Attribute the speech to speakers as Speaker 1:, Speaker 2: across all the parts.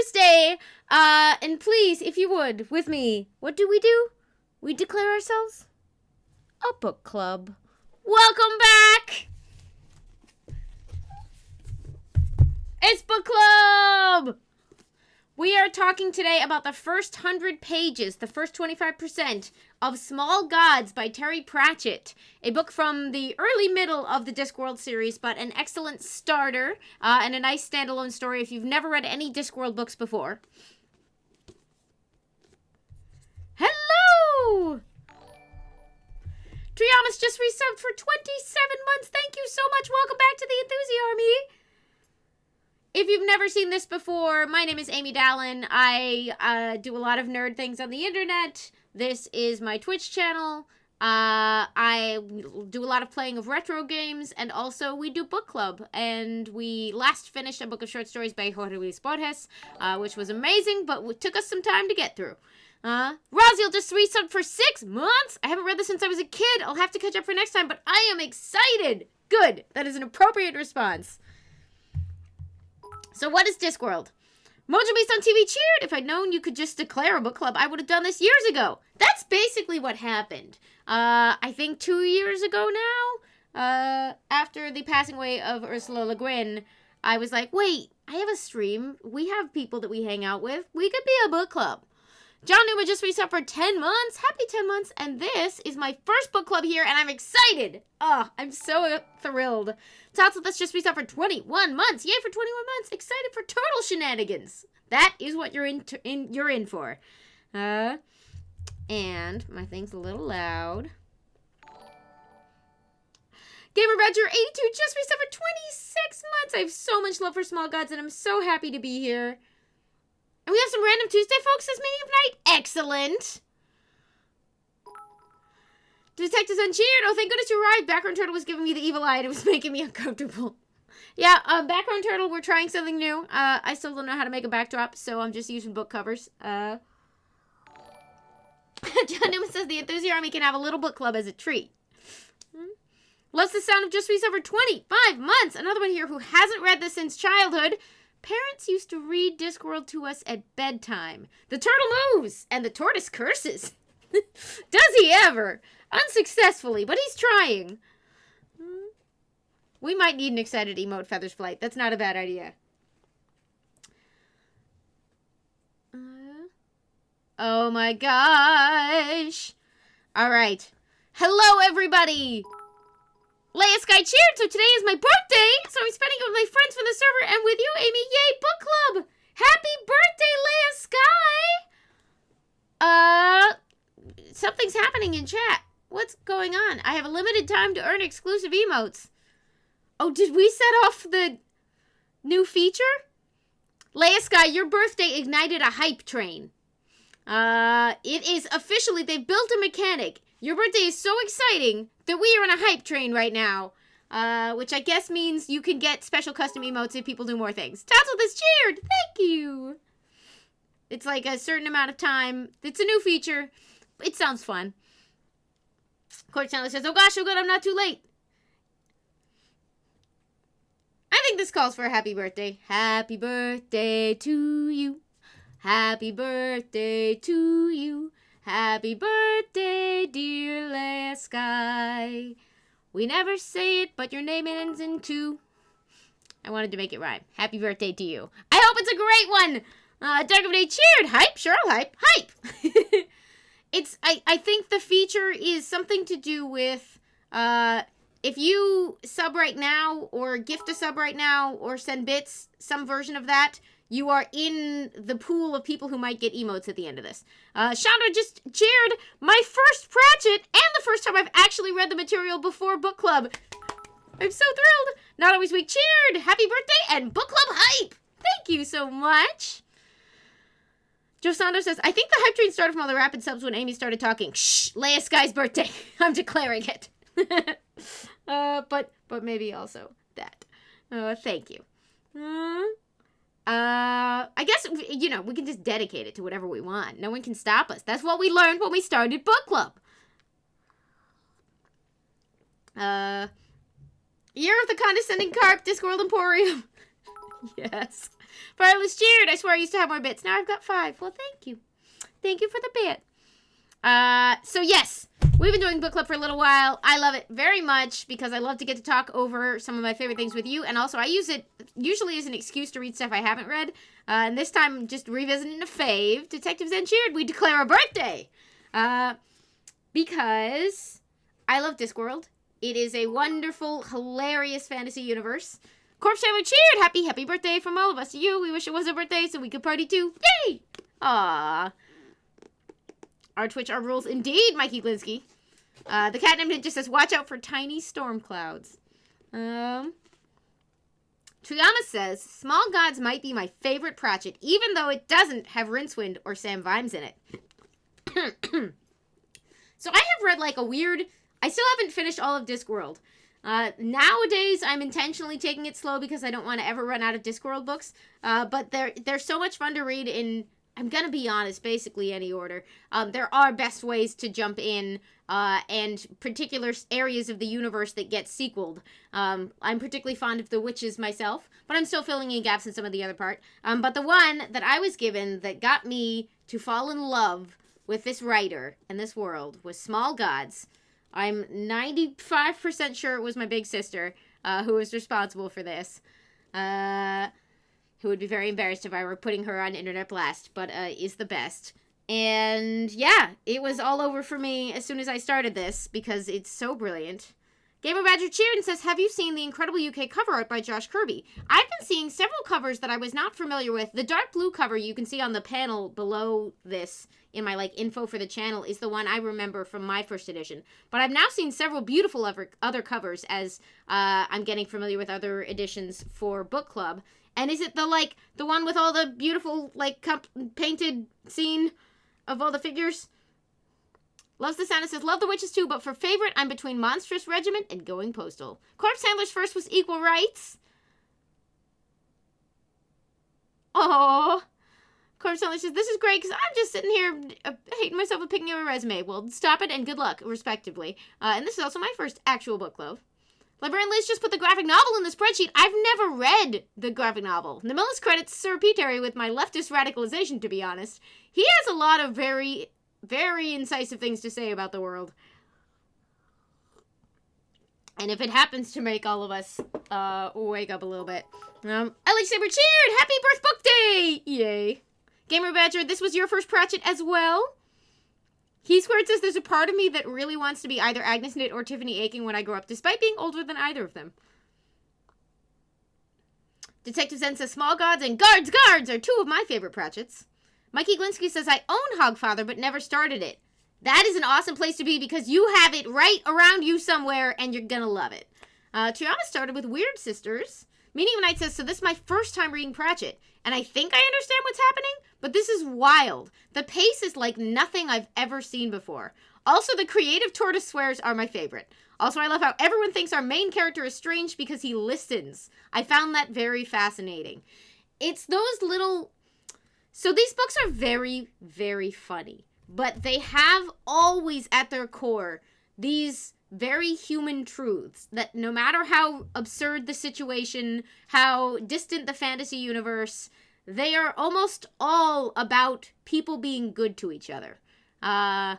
Speaker 1: Thursday. And please, if you would, with me, what do? We declare ourselves a book club. Welcome back! It's book club! We are talking today about the first 100 pages, the first 25% of Small Gods by Terry Pratchett, a book from the early middle of the Discworld series, but an excellent starter and a nice standalone story if you've never read any Discworld books before. Hello! Triamas just resubbed for 27 months. Thank you so much. Welcome back to the Enthusi Army. If you've never seen this before, my name is Amy Dallen. I do a lot of nerd things on the internet. This is my Twitch channel. I do a lot of playing of retro games, and also we do book club. And we last finished a book of short stories by Jorge Luis Borges, which was amazing, but it took us some time to get through. Raziel just resubbed for 6 months. I haven't read this since I was a kid. I'll have to catch up for next time, but I am excited. Good. That is an appropriate response. So what is Discworld? Mojo Beast on TV cheered. If I'd known you could just declare a book club, I would have done this years ago. That's basically what happened. I think 2 years ago now, after the passing away of Ursula Le Guin, I was like, wait, I have a stream. We have people that we hang out with. We could be a book club. John Newman just resubbed for 10 months. Happy 10 months. And this is my first book club here, and I'm excited. Oh, I'm so thrilled. Tatsu that's just resubbed for 21 months. Yay for 21 months. Excited for total shenanigans. That is what you're in for. And my thing's a little loud. Gamer Badger 82 just resubbed for 26 months. I have so much love for Small Gods, and I'm so happy to be here. And we have some Random Tuesday folks this meeting of night. Excellent. Detectives uncheered. Oh, thank goodness you arrived. Background Turtle was giving me the evil eye and it was making me uncomfortable. Yeah, Background Turtle, we're trying something new. I still don't know how to make a backdrop, so I'm just using book covers. John Newman says the Enthusi Army can have a little book club as a treat. Loves the sound of just resubbed for 25 months. Another one here who hasn't read this since childhood. Parents used to read Discworld to us at bedtime. The turtle moves, and the tortoise curses. Does he ever? Unsuccessfully, but he's trying. We might need an excited emote, Feathers Flight. That's not a bad idea. Oh my gosh. All right. Hello, everybody. Leia Sky cheered, so today is my birthday, so I'm spending it with my friends from the server and with you, Amy. Yay, book club! Happy birthday, Leia Sky! Something's happening in chat. What's going on? I have a limited time to earn exclusive emotes. Oh, did we set off the new feature? Leia Sky, your birthday ignited a hype train. It is officially, they've built a mechanic. Your birthday is so exciting that we are on a hype train right now. Which I guess means you can get special custom emotes if people do more things. Tassel this cheered! Thank you! It's like a certain amount of time. It's a new feature. It sounds fun. Court Chandler says, oh gosh, oh good, I'm not too late. I think this calls for a happy birthday. Happy birthday to you. Happy birthday to you. Happy birthday, dear Leia Sky. We never say it, but your name ends in 2. I wanted to make it rhyme. Happy birthday to you. I hope it's a great one. Dark of Day cheered. Hype? Sure, I'll hype. Hype. I think the feature is something to do with, if you sub right now, or gift a sub right now, or send bits, some version of that, you are in the pool of people who might get emotes at the end of this. Chandra just cheered my first Pratchett and the first time I've actually read the material before book club. I'm so thrilled. Not Always Weak cheered. Happy birthday and book club hype. Thank you so much. Joe Sando says, I think the hype train started from all the rapid subs when Amy started talking. Shh, Leia Sky's birthday. I'm declaring it. But maybe also that. Thank you. I guess, you know, we can just dedicate it to whatever we want. No one can stop us. That's what we learned when we started book club. Year of the Condescending Carp, Discworld Emporium. Yes. Fireless cheered. I swear I used to have more bits. Now I've got 5. Well, thank you. Thank you for the bit. So yes, we've been doing book club for a little while. I love it very much because I love to get to talk over some of my favorite things with you. And also I use it usually as an excuse to read stuff I haven't read. And this time just revisiting a fave. Detective Zen cheered. We declare a birthday. Because I love Discworld. It is a wonderful, hilarious fantasy universe. Corpse Chandler cheered. Happy birthday from all of us to you. We wish it was a birthday so we could party too. Yay! Aww. Our Twitch, our rules. Indeed, Mikey Glinsky. The cat named it just says, watch out for tiny storm clouds. Triana says, Small Gods might be my favorite Pratchett, even though it doesn't have Rincewind or Sam Vimes in it. So I have read like a weird... I still haven't finished all of Discworld. Nowadays, I'm intentionally taking it slow because I don't want to ever run out of Discworld books. But they're so much fun to read in... I'm going to be honest, basically any order. There are best ways to jump in and particular areas of the universe that get sequeled. I'm particularly fond of The Witches myself, but I'm still filling in gaps in some of the other part. But the one that I was given that got me to fall in love with this writer and this world was Small Gods. I'm 95% sure it was my big sister who was responsible for this. Who would be very embarrassed if I were putting her on internet blast, but is the best. And yeah, it was all over for me as soon as I started this, because it's so brilliant. Gamer Badger cheered and says, have you seen the incredible UK cover art by Josh Kirby? I've been seeing several covers that I was not familiar with. The dark blue cover you can see on the panel below this in my info for the channel is the one I remember from my first edition. But I've now seen several beautiful other covers as I'm getting familiar with other editions for book club. And is it the one with all the beautiful, painted scene of all the figures? Loves the Santa says, love The Witches too, but for favorite, I'm between Monstrous Regiment and Going Postal. Corpse Handler's first was Equal Rights. Oh, Corpse Handler says, this is great because I'm just sitting here hating myself for picking up a resume. Well, stop it and good luck, respectively. And this is also my first actual book club. Librarian Liz just put the graphic novel in the spreadsheet. I've never read the graphic novel. Namilus credits Sir Peteri with my leftist radicalization, to be honest. He has a lot of very, very incisive things to say about the world. And if it happens to make all of us wake up a little bit. Ellie Saber cheered! Happy birth book day! Yay. Gamer Badger, this was your first Pratchett as well? He Squared says there's a part of me that really wants to be either Agnes Nitt or Tiffany Aching when I grow up, despite being older than either of them. Detective Zen says Small Gods and Guards are two of my favorite Pratchetts. Mikey Glinsky says I own Hogfather but never started it. That is an awesome place to be because you have it right around you somewhere and you're gonna love it. Triana started with Weird Sisters. Meaning Night says, so this is my first time reading Pratchett, and I think I understand what's happening, but this is wild. The pace is like nothing I've ever seen before. Also, the creative tortoise swears are my favorite. Also, I love how everyone thinks our main character is strange because he listens. I found that very fascinating. It's those little... So these books are very, very funny, but they have always at their core these very human truths that no matter how absurd the situation, how distant the fantasy universe, they are almost all about people being good to each other. And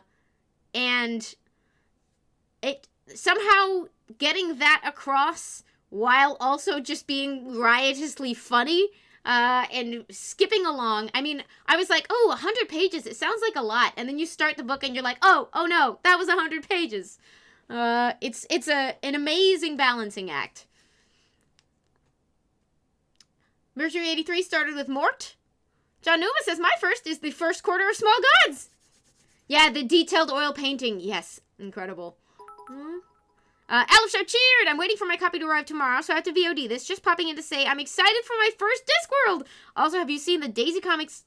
Speaker 1: it somehow getting that across while also just being riotously funny and skipping along. I mean, I was like, oh, 100 pages, it sounds like a lot. And then you start the book and you're like, oh no, that was 100 pages. It's an amazing balancing act. Mercury 83 started with Mort. John Numa says, my first is the first quarter of Small Gods. Yeah, the detailed oil painting. Yes, incredible. Aleph Sharp cheered. I'm waiting for my copy to arrive tomorrow, so I have to VOD this. Just popping in to say I'm excited for my first Discworld. Also, have you seen the Daisy Comics...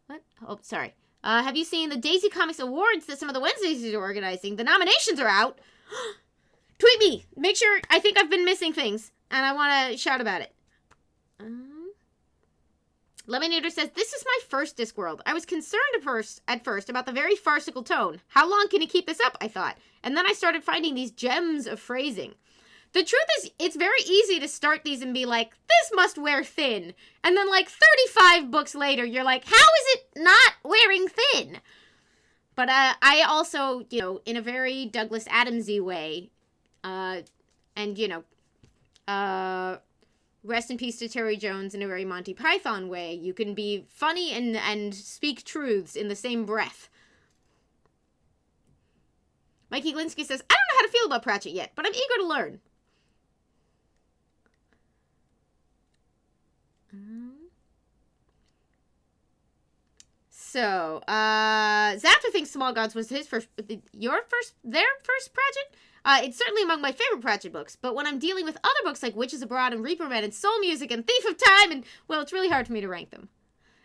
Speaker 1: What? Oh, sorry. Have you seen the Daisy Comics Awards that some of the Wednesdays are organizing? The nominations are out. Tweet me. Make sure. I think I've been missing things, and I want to shout about it. Lemonade says, this is my first Discworld. I was concerned at first about the very farcical tone. How long can he keep this up, I thought. And then I started finding these gems of phrasing. The truth is, it's very easy to start these and be like, this must wear thin. And then, like, 35 books later, you're like, how is it not wearing thin? But I also, you know, in a very Douglas Adamsy way, and, you know, rest in peace to Terry Jones in a very Monty Python way, you can be funny and speak truths in the same breath. Mikey Glinsky says, I don't know how to feel about Pratchett yet, but I'm eager to learn. So, Zapper thinks Small Gods was their first Pratchett? It's certainly among my favorite Pratchett books, but when I'm dealing with other books like Witches Abroad and Reaper Man and Soul Music and Thief of Time and, well, it's really hard for me to rank them.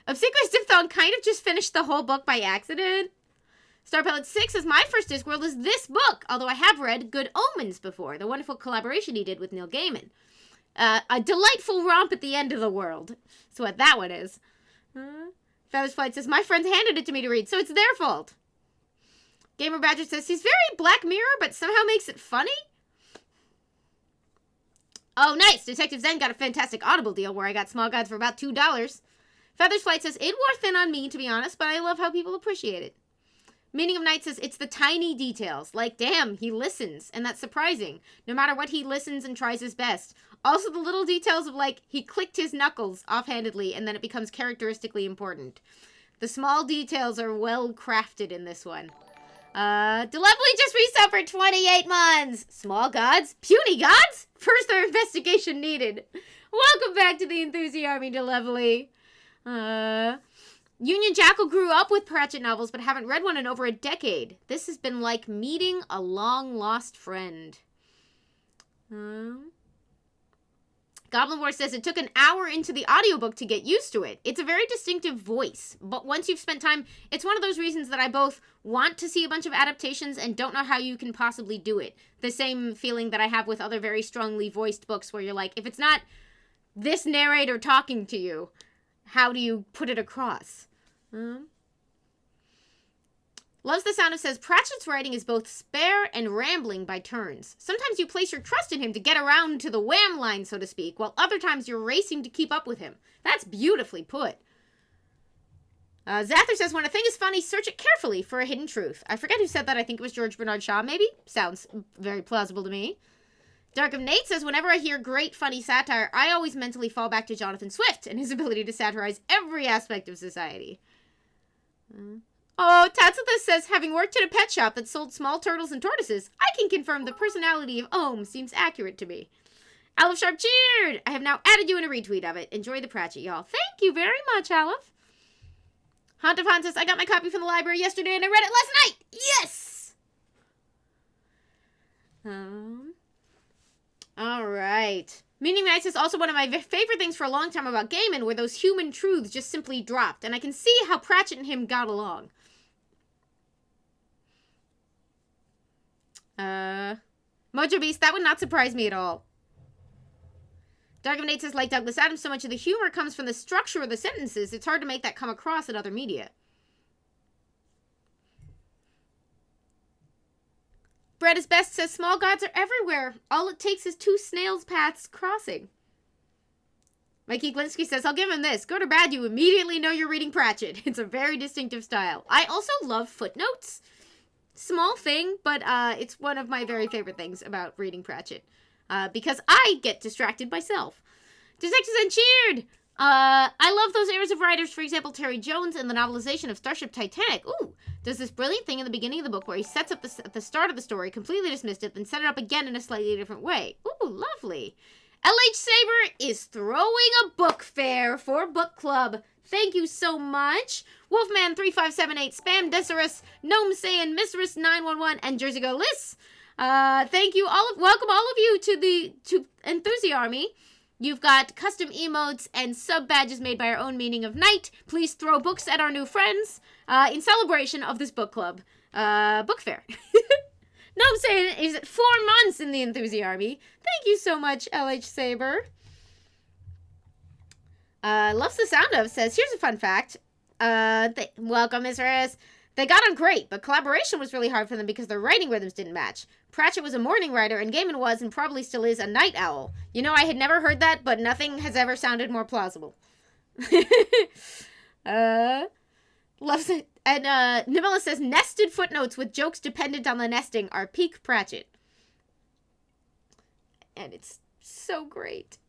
Speaker 1: Obsequious Diphthong kind of just finished the whole book by accident. Star Pellet 6 says, my first Discworld is this book, although I have read Good Omens before, the wonderful collaboration he did with Neil Gaiman. A delightful romp at the end of the world. That's what that one is. Feathers Flight says, my friends handed it to me to read, so it's their fault. Gamer Badger says, he's very Black Mirror, but somehow makes it funny. Oh, nice. Detective Zen got a fantastic Audible deal where I got Small Gods for about $2. Feathers Flight says, it wore thin on me, to be honest, but I love how people appreciate it. Meaning of Night says, it's the tiny details. Like, damn, he listens, and that's surprising. No matter what, he listens and tries his best. Also, the little details of, like, he clicked his knuckles offhandedly, and then it becomes characteristically important. The small details are well crafted in this one. Delovely just reset for 28 months. Small Gods? Puny Gods? Further investigation needed. Welcome back to the Enthusi Army, Delovely. Union Jackal grew up with Pratchett novels, but haven't read one in over a decade. This has been like meeting a long-lost friend. Goblin War says, it took an hour into the audiobook to get used to it. It's a very distinctive voice, but once you've spent time, it's one of those reasons that I both want to see a bunch of adaptations and don't know how you can possibly do it. The same feeling that I have with other very strongly voiced books where you're like, if it's not this narrator talking to you, how do you put it across? Loves the Sound of says, Pratchett's writing is both spare and rambling by turns. Sometimes you place your trust in him to get around to the wham line, so to speak, while other times you're racing to keep up with him. That's beautifully put. Zather says, when a thing is funny, search it carefully for a hidden truth. I forget who said that. I think it was George Bernard Shaw, maybe? Sounds very plausible to me. Dark of Nate says, whenever I hear great, funny satire, I always mentally fall back to Jonathan Swift and his ability to satirize every aspect of society. Oh, Tatsutha says, having worked at a pet shop that sold small turtles and tortoises, I can confirm the personality of Ohm seems accurate to me. Aleph Sharp cheered! I have now added you in a retweet of it. Enjoy the Pratchett, y'all. Thank you very much, Aleph. Haunt of Han says, I got my copy from the library yesterday and I read it last night! Yes! Alright. Meaning Nights is also one of my favorite things for a long time about Gaiman, where those human truths just simply dropped, and I can see how Pratchett and him got along. Mojo Beast, that would not surprise me at all. Dark of Nate says, like Douglas Adams, so much of the humor comes from the structure of the sentences, it's hard to make that come across in other media. Bread is Best says, small gods are everywhere. All it takes is two snails' paths crossing. Mikey Glinsky says, I'll give him this. Good or bad, you immediately know you're reading Pratchett. It's a very distinctive style. I also love footnotes. Small thing, but it's one of my very favorite things about reading Pratchett. Because I get distracted myself. Detectives and cheered! I love those eras of writers, for example, Terry Jones in the novelization of Starship Titanic. Ooh, does this brilliant thing in the beginning of the book where he sets up at the start of the story, completely dismissed it, then set it up again in a slightly different way. Ooh, lovely. LH Saber is throwing a book fair for book club. Thank you so much. Wolfman3578, Spam Decerus, Gnome Saiyan, Mistress 911, and Jersey Go Liss. Thank you welcome all of you to Enthusi Army. You've got custom emotes and sub badges made by our own Meaning of Night. Please throw books at our new friends in celebration of this book club book fair. No, I'm saying is 4 months in the Enthusi Army. Thank you so much, LH Saber. Loves the Sound of says, here's a fun fact. Welcome, Miss Reyes. They got on great, but collaboration was really hard for them because their writing rhythms didn't match. Pratchett was a morning writer, and Gaiman was, and probably still is, a night owl. You know, I had never heard that, but nothing has ever sounded more plausible. Loves it. And Nibella says, nested footnotes with jokes dependent on the nesting are peak Pratchett. And it's so great.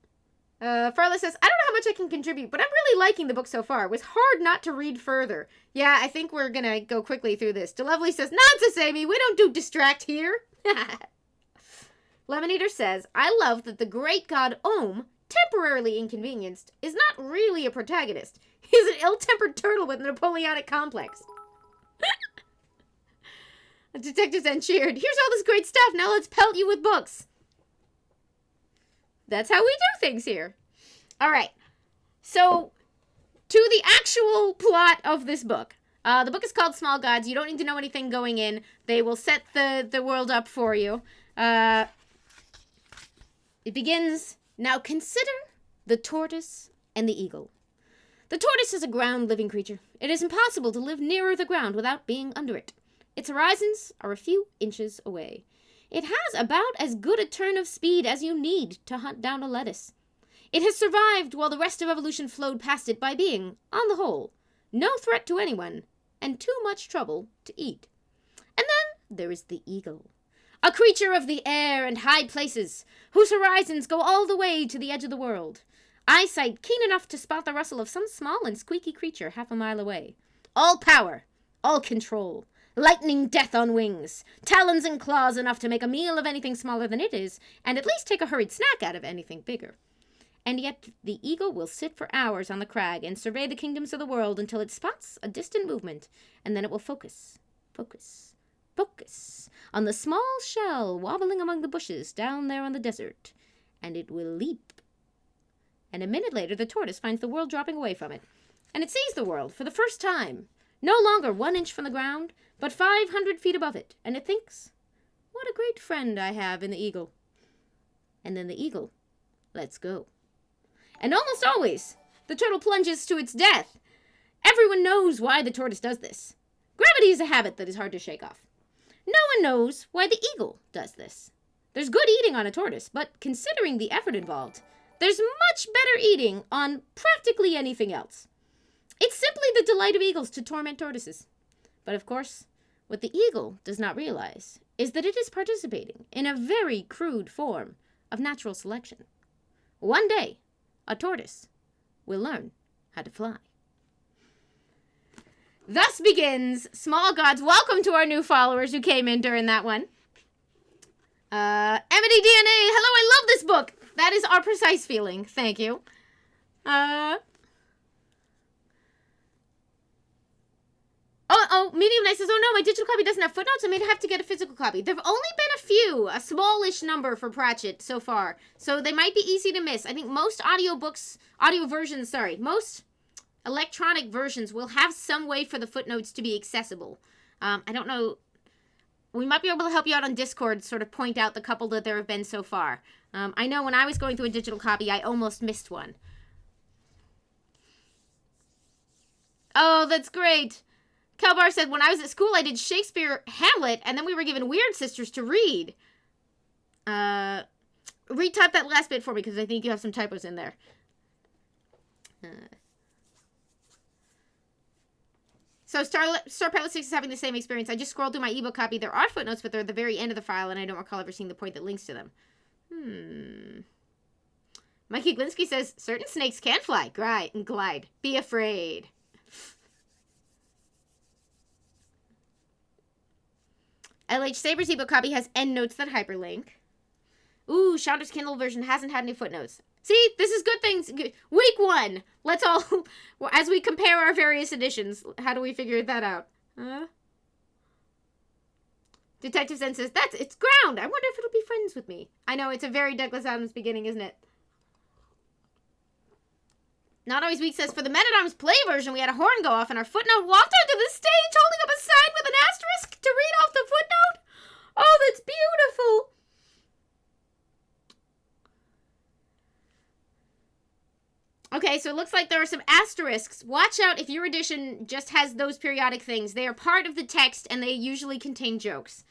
Speaker 1: Farla says, I don't know how much I can contribute, but I'm really liking the book so far. It was hard not to read further. Yeah, I think we're gonna go quickly through this. DeLovely says, nonsense, Amy. We don't do distract here. Lemon Eater says, I love that the great god Ohm, temporarily inconvenienced, is not really a protagonist. He's an ill-tempered turtle with a Napoleonic complex. The detectives then cheered. Here's all this great stuff. Now let's pelt you with books. That's how we do things here. All right. So, to the actual plot of this book. The book is called Small Gods. You don't need to know anything going in. They will set the world up for you. It begins, now consider the tortoise and the eagle. The tortoise is a ground-living creature. It is impossible to live nearer the ground without being under it. Its horizons are a few inches away. It has about as good a turn of speed as you need to hunt down a lettuce. It has survived while the rest of evolution flowed past it by being, on the whole, no threat to anyone, and too much trouble to eat. And then there is the eagle, a creature of the air and high places, whose horizons go all the way to the edge of the world. Eyesight keen enough to spot the rustle of some small and squeaky creature half a mile away. All power, all control. Lightning death on wings, talons and claws enough to make a meal of anything smaller than it is, and at least take a hurried snack out of anything bigger. And yet the eagle will sit for hours on the crag and survey the kingdoms of the world until it spots a distant movement, and then it will focus on the small shell wobbling among the bushes down there on the desert, and it will leap. And a minute later the tortoise finds the world dropping away from it, and it sees the world for the first time, no longer 1 inch from the ground, but 500 feet above it, and it thinks, what a great friend I have in the eagle. And then the eagle lets go. And almost always, the turtle plunges to its death. Everyone knows why the tortoise does this. Gravity is a habit that is hard to shake off. No one knows why the eagle does this. There's good eating on a tortoise, but considering the effort involved, there's much better eating on practically anything else. It's simply the delight of eagles to torment tortoises. But of course, what the eagle does not realize is that it is participating in a very crude form of natural selection. One day, a tortoise will learn how to fly. Thus begins Small Gods. Welcome to our new followers who came in during that one. Amity DNA, hello, I love this book. That is our precise feeling. Thank you. Medium Nice says, oh no, my digital copy doesn't have footnotes. I may have to get a physical copy. There have only been a few, a smallish number for Pratchett so far. So they might be easy to miss. I think most most electronic versions will have some way for the footnotes to be accessible. I don't know. We might be able to help you out on Discord, sort of point out the couple that there have been so far. I know when I was going through a digital copy, I almost missed one. Oh, that's great. Kelbar said, when I was at school, I did Shakespeare, Hamlet, and then we were given Weird Sisters to read. Retype that last bit for me, because I think you have some typos in there. So Star Pilot 6 is having the same experience. I just scrolled through my ebook copy. There are footnotes, but they're at the very end of the file, and I don't recall ever seeing the point that links to them. Mikey Glinsky says, certain snakes can fly, glide. Be afraid. LH Saber's ebook copy has endnotes that hyperlink. Ooh, Chandra's Kindle version hasn't had any footnotes. See, this is good things. Week 1. Let's all, as we compare our various editions, how do we figure that out? Detective Zen says, it's ground. I wonder if it'll be friends with me. I know, it's a very Douglas Adams beginning, isn't it? Not Always Weak says, for the Men-at-Arms play version, we had a horn go off and our footnote walked onto the stage holding up a sign with an asterisk to read off the footnote. Oh, that's beautiful. Okay, so it looks like there are some asterisks. Watch out if your edition just has those periodic things. They are part of the text and they usually contain jokes.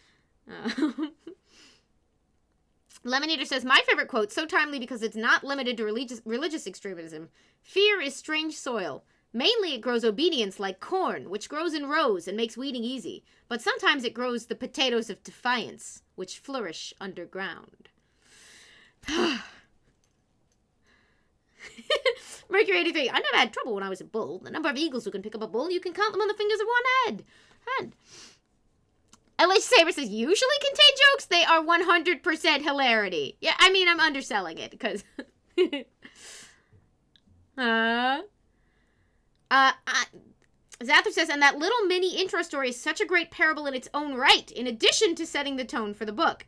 Speaker 1: Lemonator says, my favorite quote, so timely because it's not limited to religious extremism. Fear is strange soil. Mainly it grows obedience like corn, which grows in rows and makes weeding easy. But sometimes it grows the potatoes of defiance, which flourish underground. Mercury 83. I never had trouble when I was a bull. The number of eagles who can pick up a bull, you can count them on the fingers of one hand. LH Saber says, usually contain jokes. They are 100% hilarity. Yeah, I mean, I'm underselling it, because... Zathra says, and that little mini intro story is such a great parable in its own right, in addition to setting the tone for the book.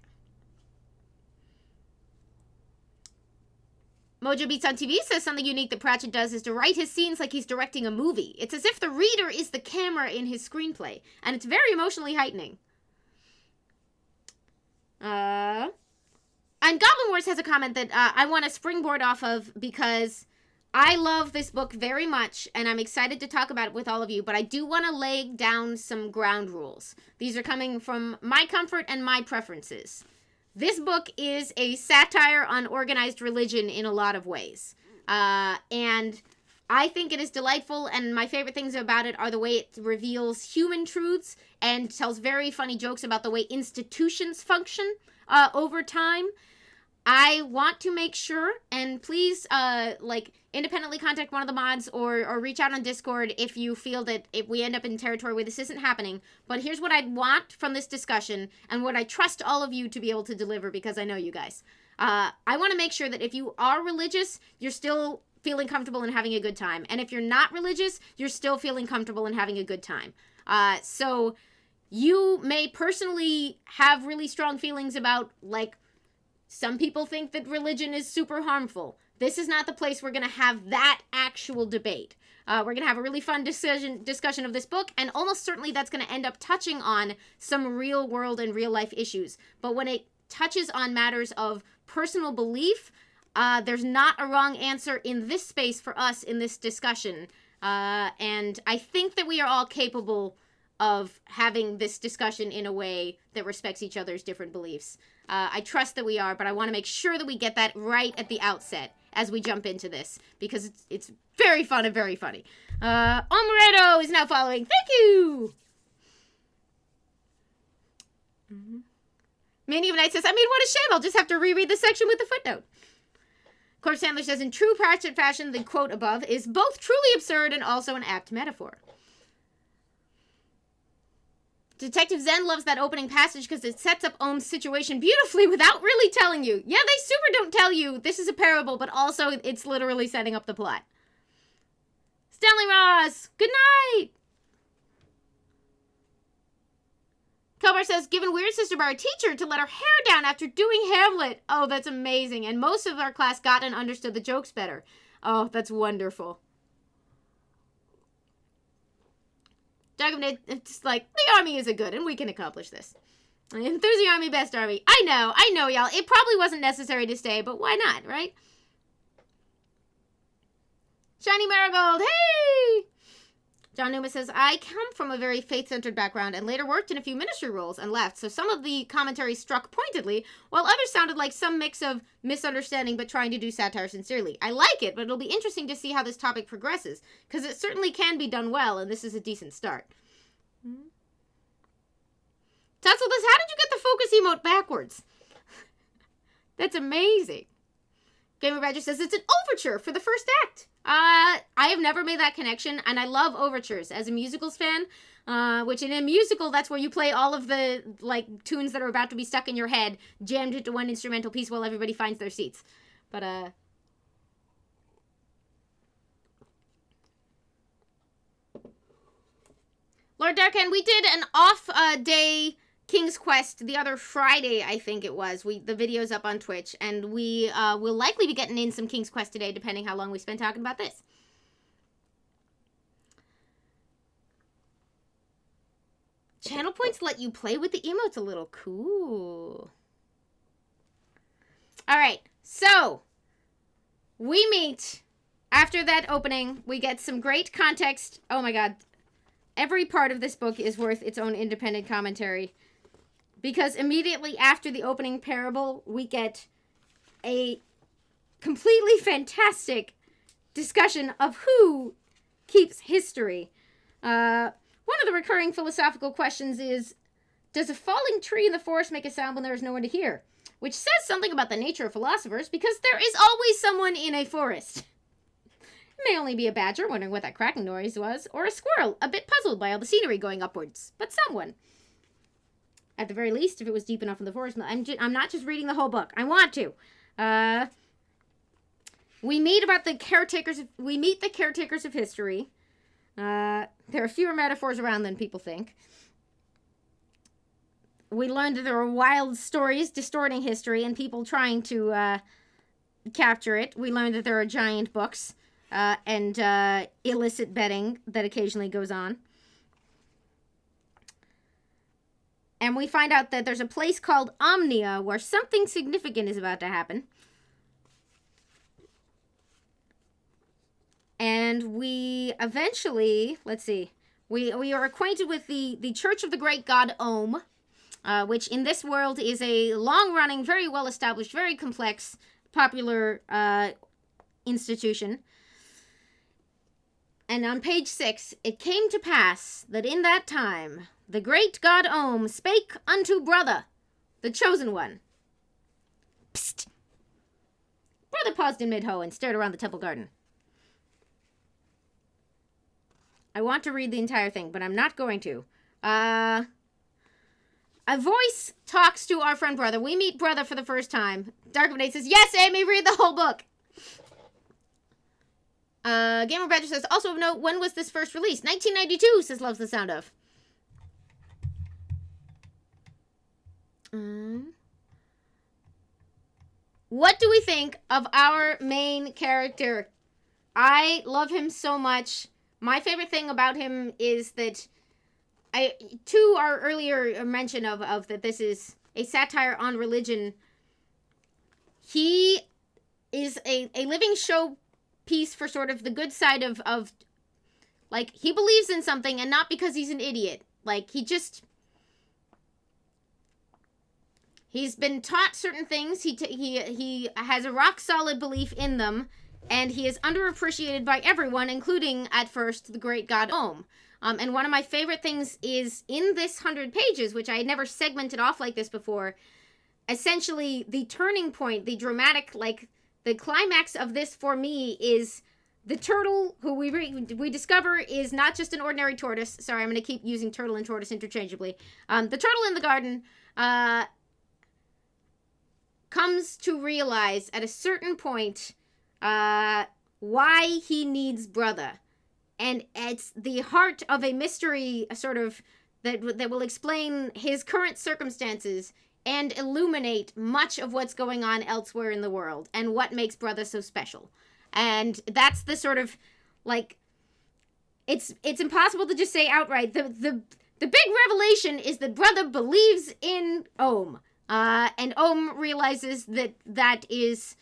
Speaker 1: Mojo Beats on TV says something unique that Pratchett does is to write his scenes like he's directing a movie. It's as if the reader is the camera in his screenplay, and it's very emotionally heightening. And Goblin Wars has a comment that I want to springboard off of because I love this book very much, and I'm excited to talk about it with all of you, but I do want to lay down some ground rules. These are coming from my comfort and my preferences. This book is a satire on organized religion in a lot of ways. And I think it is delightful, and my favorite things about it are the way it reveals human truths and tells very funny jokes about the way institutions function over time. I want to make sure, and please, independently contact one of the mods or reach out on Discord if you feel that if we end up in territory where this isn't happening. But here's what I want from this discussion and what I trust all of you to be able to deliver because I know you guys. I want to make sure that if you are religious, you're still feeling comfortable and having a good time. And if you're not religious, you're still feeling comfortable and having a good time. So you may personally have really strong feelings about, some people think that religion is super harmful. This is not the place we're going to have that actual debate. We're going to have a really fun discussion of this book, and almost certainly that's going to end up touching on some real world and real life issues. But when it touches on matters of personal belief, there's not a wrong answer in this space for us in this discussion. And I think that we are all capable of having this discussion in a way that respects each other's different beliefs. I trust that we are, but I want to make sure that we get that right at the outset as we jump into this, because it's very fun and very funny. Omoredo is now following. Thank you! Manny of Night says, I mean, what a shame. I'll just have to reread the section with the footnote. Corpse Sandler says, in true Pratchett fashion, the quote above is both truly absurd and also an apt metaphor. Detective Zen loves that opening passage because it sets up Ohm's situation beautifully without really telling you. Yeah, they super don't tell you this is a parable, but also it's literally setting up the plot. Stanley Ross, good night! Kelbar says, given Weird Sister by our teacher to let her hair down after doing Hamlet. Oh, that's amazing. And most of our class got and understood the jokes better. Oh, that's wonderful. It's like, the army is a good, and we can accomplish this. There's the army, best army. I know, y'all. It probably wasn't necessary to stay, but why not, right? Shiny Marigold, hey! John Numa says, I come from a very faith-centered background and later worked in a few ministry roles and left, so some of the commentary struck pointedly, while others sounded like some mix of misunderstanding but trying to do satire sincerely. I like it, but it'll be interesting to see how this topic progresses, because it certainly can be done well, and this is a decent start. Tatsuo says, how did you get the focus emote backwards? That's amazing. Gamer Badger says, it's an overture for the first act. I have never made that connection, and I love overtures as a musicals fan, which in a musical, that's where you play all of the, tunes that are about to be stuck in your head, jammed into one instrumental piece while everybody finds their seats. But, Lord Darkan, we did an off-day King's Quest the other Friday, I think it was. The video's up on Twitch, and we will likely be getting in some King's Quest today, depending how long we spend talking about this. Channel points let you play with the emotes a little. Cool. Alright, so we meet after that opening. We get some great context. Oh my god. Every part of this book is worth its own independent commentary. because immediately after the opening parable, we get a completely fantastic discussion of who keeps history. One of the recurring philosophical questions is, does a falling tree in the forest make a sound when there is no one to hear? Which says something about the nature of philosophers, because there is always someone in a forest. It may only be a badger wondering what that cracking noise was, or a squirrel a bit puzzled by all the scenery going upwards, but someone. At the very least, if it was deep enough in the forest, I'm not just reading the whole book. I want to. We meet the caretakers of history. There are fewer metaphors around than people think. We learned that there are wild stories distorting history and people trying to capture it. We learned that there are giant books and illicit betting that occasionally goes on. And we find out that there's a place called Omnia where something significant is about to happen. And we eventually, we are acquainted with the Church of the Great God Om, which in this world is a long-running, very well-established, very complex, popular institution. And on page 6, it came to pass that in that time the great God Om spake unto brother, the chosen one. Psst! Brother paused in mid-hoe and stared around the temple garden. I want to read the entire thing, but I'm not going to. A voice talks to our friend Brother. We meet Brother for the first time. Dark of Night says, yes, Amy, read the whole book. Gamer Badger says, also of note, when was this first released? 1992, says Loves the Sound of. What do we think of our main character? I love him so much. My favorite thing about him is that, to our earlier mention of that this is a satire on religion, he is a living showpiece for sort of the good side of like, he believes in something, and not because he's an idiot. Like, he's been taught certain things, he has a rock-solid belief in them, and he is underappreciated by everyone, including, at first, the great God Om. And one of my favorite things is, in this 100 pages, which I had never segmented off like this before, essentially, the turning point, the dramatic, the climax of this for me is the turtle, who we discover is not just an ordinary tortoise. Sorry, I'm going to keep using turtle and tortoise interchangeably. The turtle in the garden comes to realize at a certain point why he needs brother. And it's the heart of a mystery, sort of, that will explain his current circumstances and illuminate much of what's going on elsewhere in the world and what makes brother so special. And that's the sort of, it's impossible to just say outright. The big revelation is that brother believes in Om. And Om realizes that is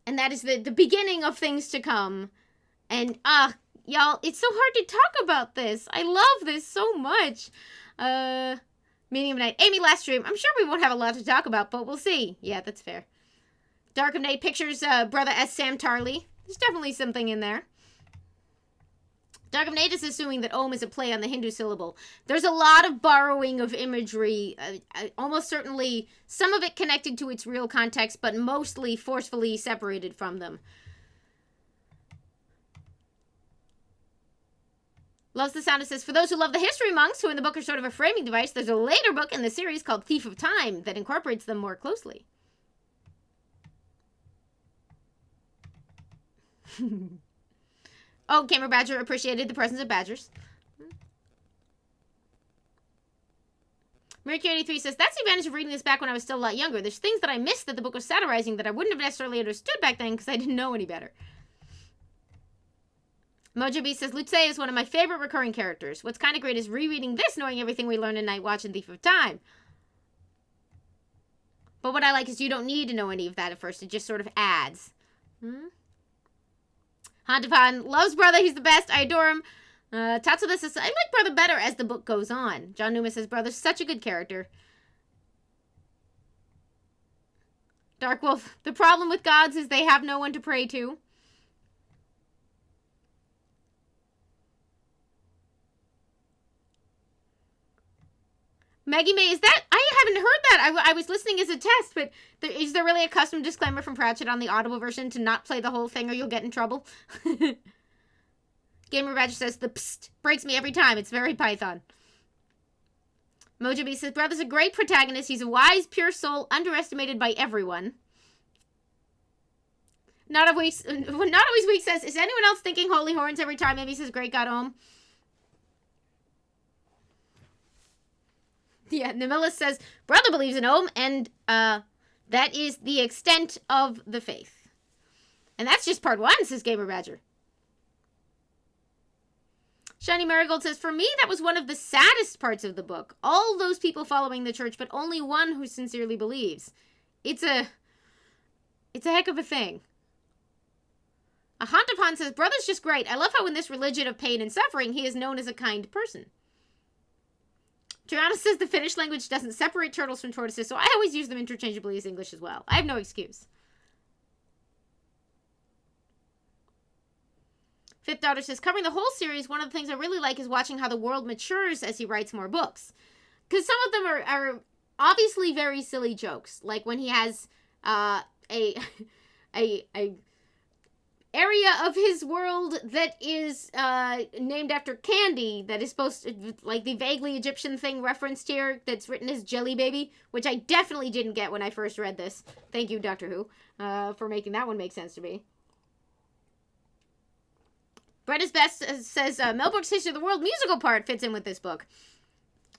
Speaker 1: the beginning of things to come. And, y'all, it's so hard to talk about this. I love this so much. Meaning of Night. Amy, last stream. I'm sure we won't have a lot to talk about, but we'll see. Yeah, that's fair. Dark of Night pictures brother as Sam Tarley. There's definitely something in there. Dark of Night is assuming that Om is a play on the Hindu syllable. There's a lot of borrowing of imagery, almost certainly some of it connected to its real context, but mostly forcefully separated from them. Loves the Sound. It says, for those who love the history monks, who in the book are sort of a framing device, there's a later book in the series called Thief of Time that incorporates them more closely. Oh, Gamer Badger appreciated the presence of badgers. Mercury83 says, that's the advantage of reading this back when I was still a lot younger. There's things that I missed that the book was satirizing that I wouldn't have necessarily understood back then because I didn't know any better. Mojo B says, Luce is one of my favorite recurring characters. What's kind of great is rereading this, knowing everything we learned in Night Watch and Thief of Time. But what I like is you don't need to know any of that at first. It just sort of adds. Hantafan loves brother. He's the best. I adore him. Tatsuba says, I like Brother better as the book goes on. John Newman says, Brother's such a good character. Dark Wolf, the problem with gods is they have no one to pray to. Maggie May, is that... I haven't heard that. I was listening as a test, but is there really a custom disclaimer from Pratchett on the Audible version to not play the whole thing or you'll get in trouble? Gamer Badger says, the psst breaks me every time. It's very Python. Mojo B says, Brother's a great protagonist. He's a wise, pure soul, underestimated by everyone. Not Always Weak says, is anyone else thinking Holy Horns every time Amy says, Great God Home? Yeah, Namilis says, Brother believes in Ohm, and that is the extent of the faith. And that's just part 1, says Gamer Badger. Shiny Marigold says, for me, that was one of the saddest parts of the book. All those people following the church, but only one who sincerely believes. It's a heck of a thing. A Hontapan says, Brother's just great. I love how in this religion of pain and suffering, he is known as a kind person. Triana says the Finnish language doesn't separate turtles from tortoises, so I always use them interchangeably as English as well. I have no excuse. Fifth Daughter says, covering the whole series, one of the things I really like is watching how the world matures as he writes more books. Because some of them are obviously very silly jokes. Like when he has a area of his world that is named after candy that is supposed to, like the vaguely Egyptian thing referenced here that's written as Jelly Baby, which I definitely didn't get when I first read this. Thank you, Doctor Who, for making that one make sense to me. Brett is Best says, Mel Brooks' History of the World musical part fits in with this book.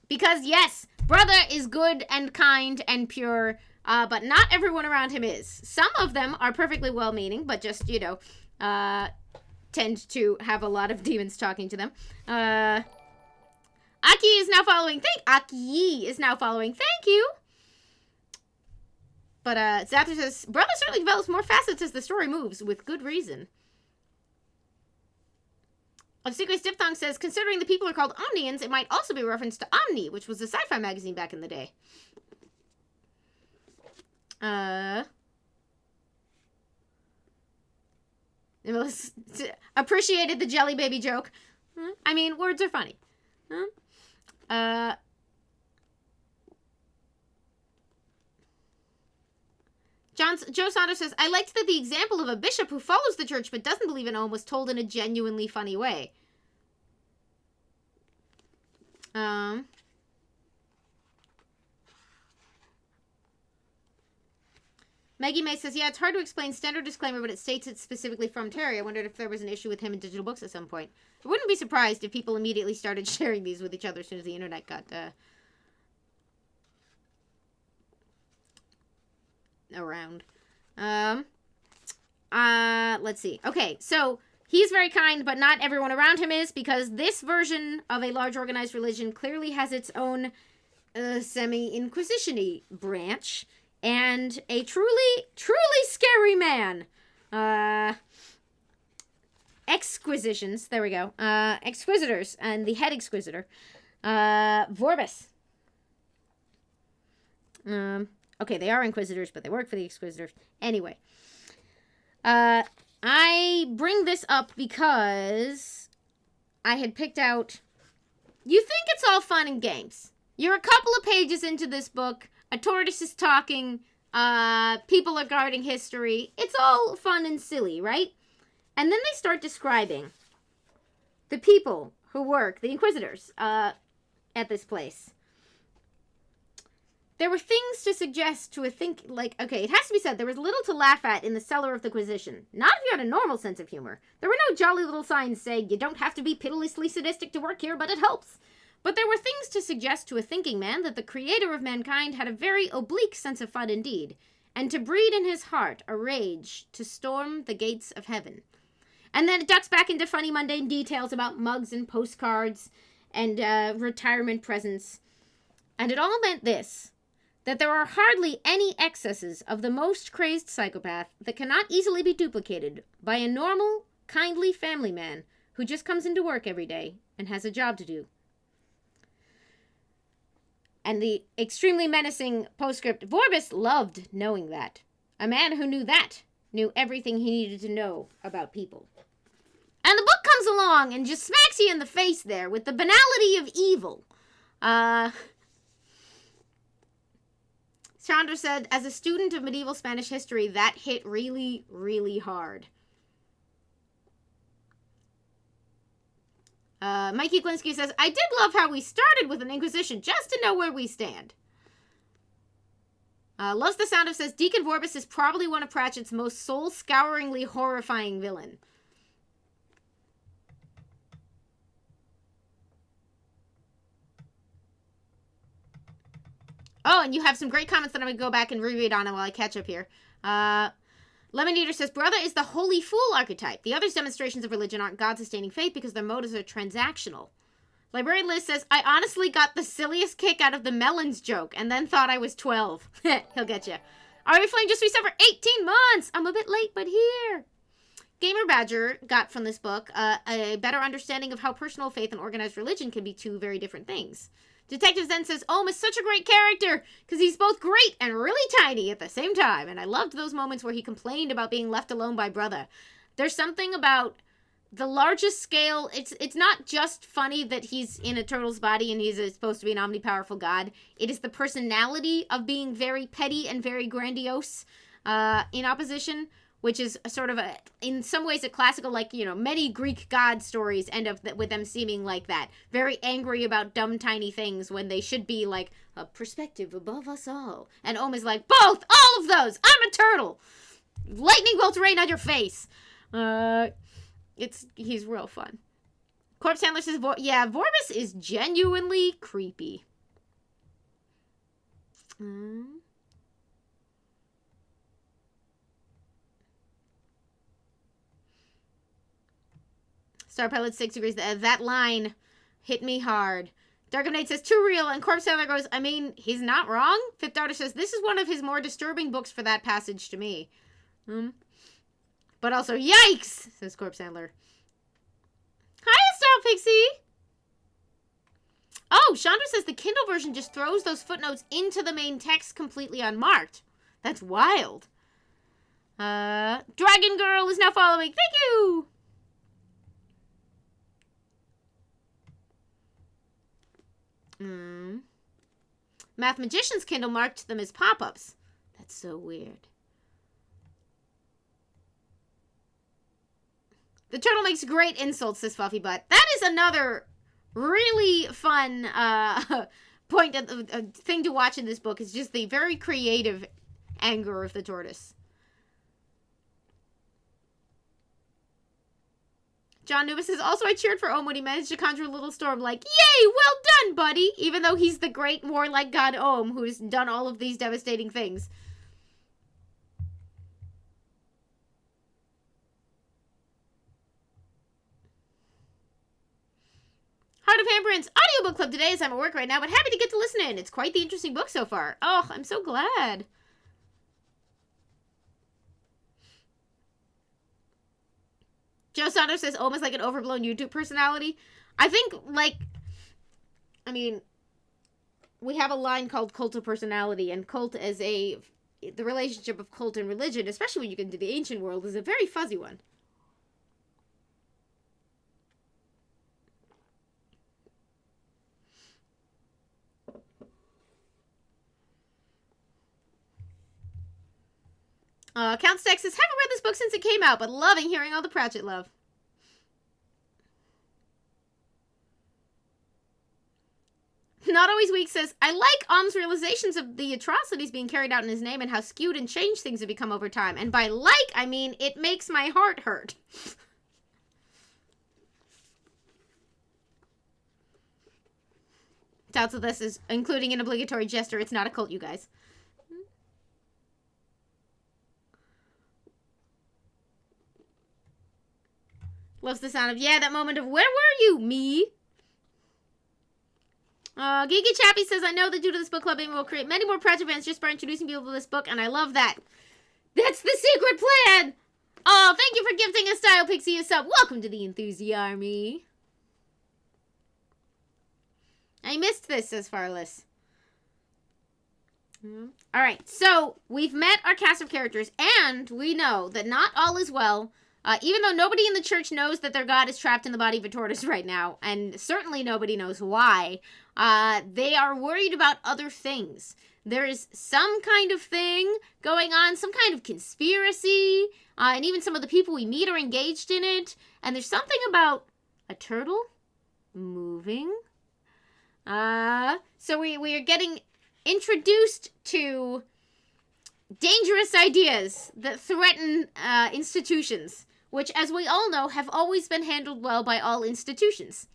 Speaker 1: Because, yes, Brother is good and kind and pure, but not everyone around him is. Some of them are perfectly well-meaning, but just, you know, tend to have a lot of demons talking to them. Aki is now following. Aki is now following. Thank you. But Zaptor says, Brother certainly develops more facets as the story moves, with good reason. Obsequious Diphthong says, considering the people are called Omnians, it might also be a reference to Omni, which was a sci-fi magazine back in the day. Appreciated the Jelly Baby joke. I mean, words are funny. Joe Saunders says, I liked that the example of a bishop who follows the church but doesn't believe in Ohm was told in a genuinely funny way. Maggie May says, yeah, it's hard to explain standard disclaimer, but it states it's specifically from Terry. I wondered if there was an issue with him in digital books at some point. I wouldn't be surprised if people immediately started sharing these with each other as soon as the internet got around. Let's see. Okay, so he's very kind, but not everyone around him is, because this version of a large organized religion clearly has its own semi-inquisition-y branch, and a truly scary man. Exquisitions, there we go. Exquisitors, and the head exquisitor. Vorbis. Okay, they are inquisitors, but they work for the exquisitors. Anyway. I bring this up because I had picked out... You think it's all fun and games. You're a couple of pages into this book. A tortoise is talking. People are guarding history. It's all fun and silly, right? And then they start describing the people who work, the inquisitors, at this place. There were things to suggest to okay, it has to be said, there was little to laugh at in the cellar of the Quisition. Not if you had a normal sense of humor. There were no jolly little signs saying, you don't have to be pitilessly sadistic to work here, but it helps. But there were things to suggest to a thinking man that the creator of mankind had a very oblique sense of fun indeed, and to breed in his heart a rage to storm the gates of heaven. And then it ducks back into funny mundane details about mugs and postcards and retirement presents. And it all meant this, that there are hardly any excesses of the most crazed psychopath that cannot easily be duplicated by a normal, kindly family man who just comes into work every day and has a job to do. And the extremely menacing postscript, Vorbis loved knowing that. A man who knew that knew everything he needed to know about people. And the book comes along and just smacks you in the face there with the banality of evil. Chandra said, as a student of medieval Spanish history, that hit really, really hard. Mikey Glinsky says, I did love how we started with an Inquisition just to know where we stand. Loves the Sound of says, Deacon Vorbis is probably one of Pratchett's most soul-scouringly horrifying villain. Oh, and you have some great comments that I'm going to go back and reread on while I catch up here. Lemon Eater says, Brother is the holy fool archetype. The others' demonstrations of religion aren't God-sustaining faith because their motives are transactional. Librarian Liz says, I honestly got the silliest kick out of the melons joke and then thought I was 12. He'll get you. Ari Flame just reset for 18 months. I'm a bit late, but here. Gamer Badger got from this book a better understanding of how personal faith and organized religion can be two very different things. Detective Zen says, Ohm is such a great character because he's both great and really tiny at the same time. And I loved those moments where he complained about being left alone by Brother. There's something about the largest scale. It's not just funny that he's in a turtle's body and he's supposed to be an omnipowerful god. It is the personality of being very petty and very grandiose in opposition, which is sort of in some ways a classical, like, you know, many Greek god stories end up with them seeming like that. Very angry about dumb, tiny things when they should be like a perspective above us all. And Ohm is like, both! All of those! I'm a turtle! Lightning bolts rain on your face! He's real fun. Corpse Handler says, yeah, Vorbis is genuinely creepy. Star Pilot 6 agrees that line hit me hard. Dark of Night says, too real, and Corpse Handler goes, I mean, he's not wrong. Fifth Daughter says, this is one of his more disturbing books for that passage to me. But also, yikes, says Corpse Handler. Hiya, Star Pixie! Oh, Chandra says the Kindle version just throws those footnotes into the main text completely unmarked. That's wild. Dragon Girl is now following. Thank you! Math Magician's Kindle marked them as pop-ups. That's so weird. The turtle makes great insults, says Fluffy Butt. That is another really fun point, thing to watch in this book. Is just the very creative anger of the tortoise. John Newman says, also I cheered for Ohm when he managed to conjure a little storm, like, yay, well done, buddy! Even though he's the great warlike god Ohm, who's done all of these devastating things. Heart of Handprints audiobook club today as I'm at work right now, but happy to get to listen in. It's quite the interesting book so far. Oh, I'm so glad. Joe Saunders says, almost like an overblown YouTube personality. I think, like, I mean, we have a line called cult of personality, and cult as the relationship of cult and religion, especially when you get into the ancient world, is a very fuzzy one. Count Stack says, haven't read this book since it came out, but loving hearing all the Pratchett love. Not Always Weak says, I like Om's realizations of the atrocities being carried out in his name and how skewed and changed things have become over time. And by like, I mean, it makes my heart hurt. Doubts of this is including an obligatory gesture. It's not a cult, you guys. Loves the sound of, yeah, that moment of, where were you, me? Geeky Chappy says, I know that due to this book club, Amy will create many more Pratchett fans just by introducing people to this book, and I love that. That's the secret plan! Oh, thank you for gifting a Style Pixie a sub. Welcome to the Enthusi Army. I missed this, says Farless. Alright, so we've met our cast of characters, and we know that not all is well. Even though nobody in the church knows that their god is trapped in the body of a tortoise right now, and certainly nobody knows why, they are worried about other things. There is some kind of thing going on, some kind of conspiracy, and even some of the people we meet are engaged in it, and there's something about a turtle moving. So we are getting introduced to dangerous ideas that threaten institutions, which, as we all know, have always been handled well by all institutions.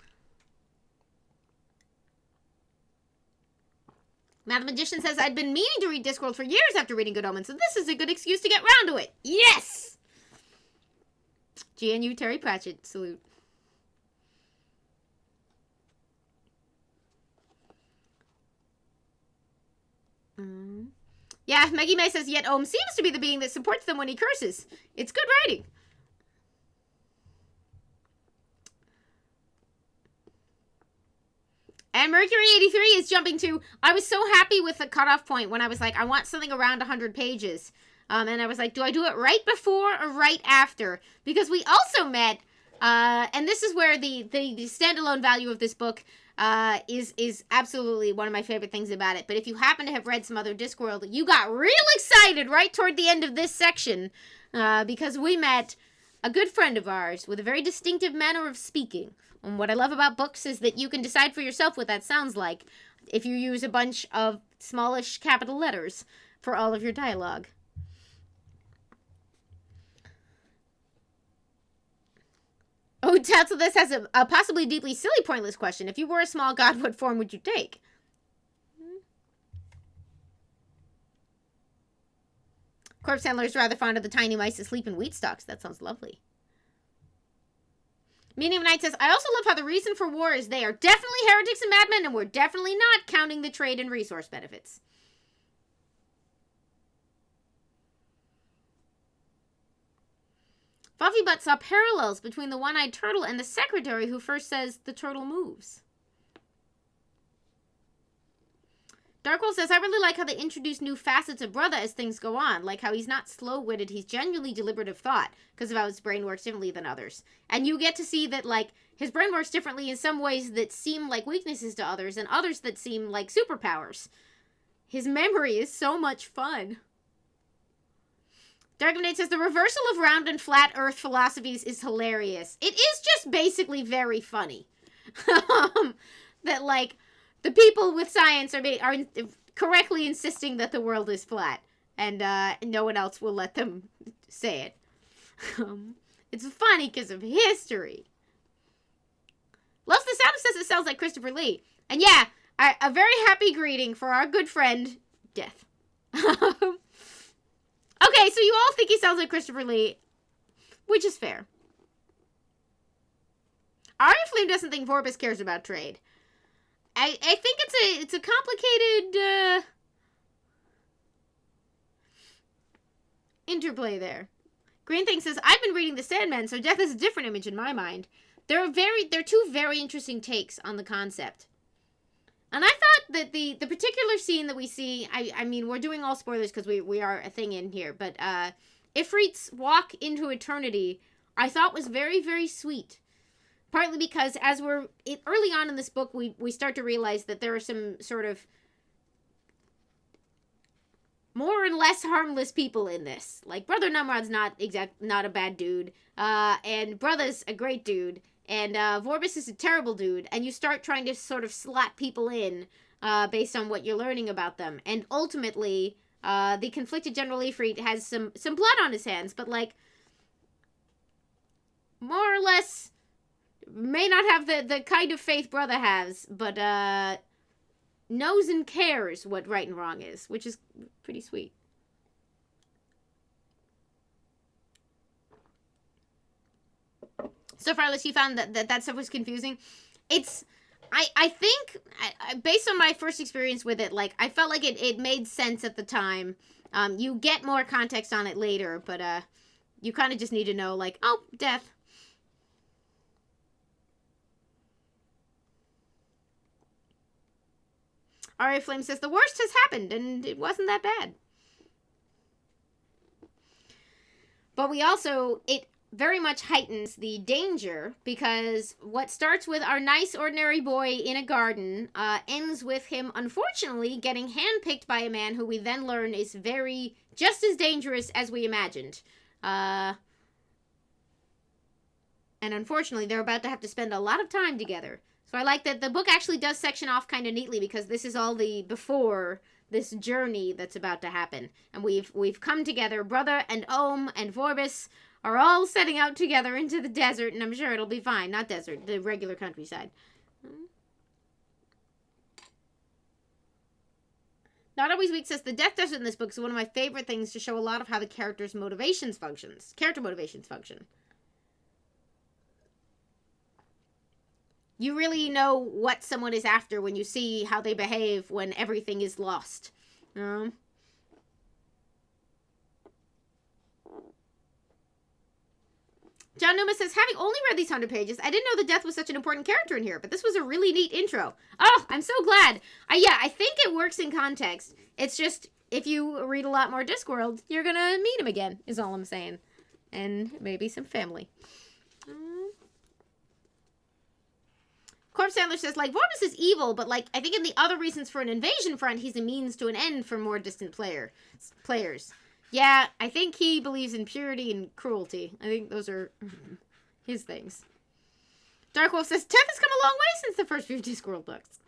Speaker 1: Mathematician says, I'd been meaning to read Discworld for years after reading Good Omens, so this is a good excuse to get round to it. Yes! GNU Terry Pratchett, salute. Yeah, Maggie May says, yet Ohm seems to be the being that supports them when he curses. It's good writing. And Mercury83 is jumping to, I was so happy with the cutoff point when I was like, I want something around 100 pages. And I was like, do I do it right before or right after? Because we also met, and this is where the standalone value of this book is absolutely one of my favorite things about it. But if you happen to have read some other Discworld, you got real excited right toward the end of this section, because we met a good friend of ours with a very distinctive manner of speaking. And what I love about books is that you can decide for yourself what that sounds like if you use a bunch of smallish capital letters for all of your dialogue. Oh, Tatsu, this has a possibly deeply silly, pointless question. If you were a small god, what form would you take? Corpse Handler is rather fond of the tiny mice that sleep in wheat stalks. That sounds lovely. Meaning of Night says, I also love how the reason for war is they are definitely heretics and madmen, and we're definitely not counting the trade and resource benefits. Fluffy Butt saw parallels between the one-eyed turtle and the secretary who first says the turtle moves. Darkwolf says, I really like how they introduce new facets of Brother as things go on. Like how he's not slow-witted, he's genuinely deliberative thought because of how his brain works differently than others. And you get to see that, like, his brain works differently in some ways that seem like weaknesses to others and others that seem like superpowers. His memory is so much fun. Dark Knight says, the reversal of round and flat earth philosophies is hilarious. It is just basically very funny. That, like, the people with science are correctly insisting that the world is flat. And no one else will let them say it. It's funny because of history. Loves the sound, says it sounds like Christopher Lee. And yeah, a very happy greeting for our good friend, Death. Okay, so you all think he sounds like Christopher Lee, which is fair. Arya Flame doesn't think Vorbis cares about trade. I think it's a complicated interplay there. Green Thing says, I've been reading The Sandman, so death is a different image in my mind. There are two very interesting takes on the concept. And I thought that the particular scene that we see, I mean, we're doing all spoilers because we are a thing in here, but Ifrit's walk into eternity, I thought was very, very sweet. Partly because as early on in this book, we start to realize that there are some sort of more and less harmless people in this. Like, Brother Numrod's not a bad dude, and Brother's a great dude, and Vorbis is a terrible dude, and you start trying to sort of slot people in based on what you're learning about them. And ultimately, the conflicted General Ifrit has some blood on his hands, but, like, more or less may not have the kind of faith Brother has, but knows and cares what right and wrong is, which is pretty sweet. So far, unless you found that stuff was confusing, I think, based on my first experience with it, like, I felt like it made sense at the time. You get more context on it later, but you kind of just need to know, like, oh, death. Aria Flame says, the worst has happened, and it wasn't that bad. But we also, it very much heightens the danger, because what starts with our nice, ordinary boy in a garden ends with him, unfortunately, getting handpicked by a man who we then learn is just as dangerous as we imagined. And unfortunately, they're about to have to spend a lot of time together. So I like that the book actually does section off kind of neatly, because this is all the before this journey that's about to happen. And we've come together. Brother and Ohm and Vorbis are all setting out together into the desert, and I'm sure it'll be fine. Not desert, the regular countryside. Not Always Weak says, the Death Desert in this book is one of my favorite things to show a lot of how the character motivations function. You really know what someone is after when you see how they behave when everything is lost. John Numa says, having only read these 100 pages, I didn't know the death was such an important character in here, but this was a really neat intro. Oh, I'm so glad. Yeah, I think it works in context. It's just, if you read a lot more Discworld, you're gonna meet him again, is all I'm saying. And maybe some family. Corpse Sandler says, like, Vorbis is evil, but, like, I think in the other reasons for an invasion front, he's a means to an end for more distant players. Yeah, I think he believes in purity and cruelty. I think those are his things. Darkwolf says, Teth has come a long way since the first few Discworld books.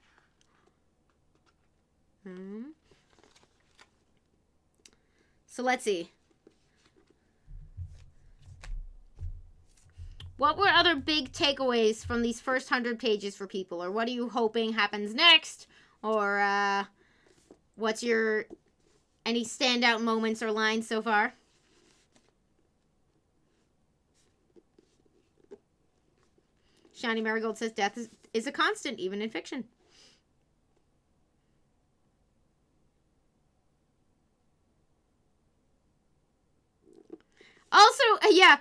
Speaker 1: So let's see. What were other big takeaways from these first 100 pages for people? Or what are you hoping happens next? Or what's your... any standout moments or lines so far? Shiny Marigold says, death is a constant, even in fiction. Also, yeah...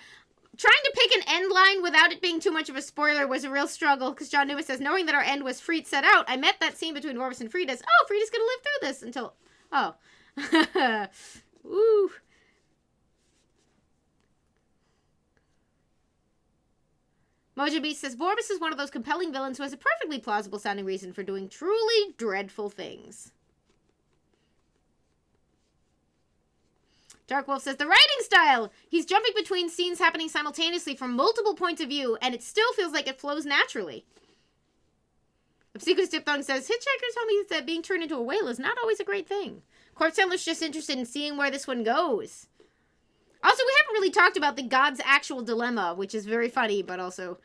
Speaker 1: trying to pick an end line without it being too much of a spoiler was a real struggle, because John Newman says, knowing that our end was Freed set out, I met that scene between Vorbis and Frida's. Oh, Frida's gonna live through this until... oh. Woo. Mojo Beast says, Vorbis is one of those compelling villains who has a perfectly plausible sounding reason for doing truly dreadful things. Dark Wolf says, the writing style! He's jumping between scenes happening simultaneously from multiple points of view, and it still feels like it flows naturally. Obsequious Diphthong says, Hitchhiker told me that being turned into a whale is not always a great thing. Corpse Sandler's just interested in seeing where this one goes. Also, we haven't really talked about the God's actual dilemma, which is very funny, but also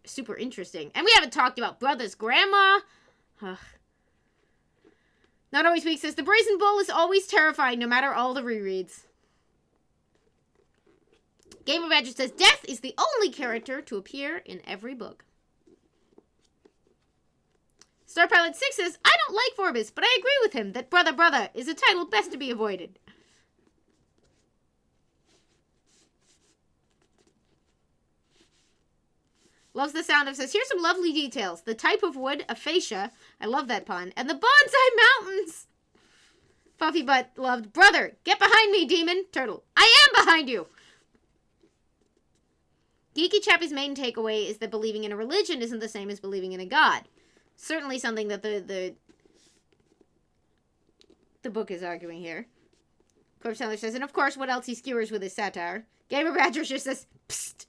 Speaker 1: super interesting. And we haven't talked about Brother's grandma. Ugh. Not Always Weak says, the Brazen Bull is always terrifying, no matter all the rereads. Gamer Badger says, Death is the only character to appear in every book. Star Pilot 6 says, I don't like Vorbis, but I agree with him that Brother is a title best to be avoided. Loves the sound of says, here's some lovely details. The type of wood, aphasia, I love that pun, and the bonsai mountains. Puffy Butt loved, Brother, get behind me, demon. Turtle, I am behind you. Geeky Chappie's main takeaway is that believing in a religion isn't the same as believing in a god. Certainly something that the book is arguing here. Corpse Sandler says, and of course, what else he skewers with his satire. Gamer Badger just says, psst.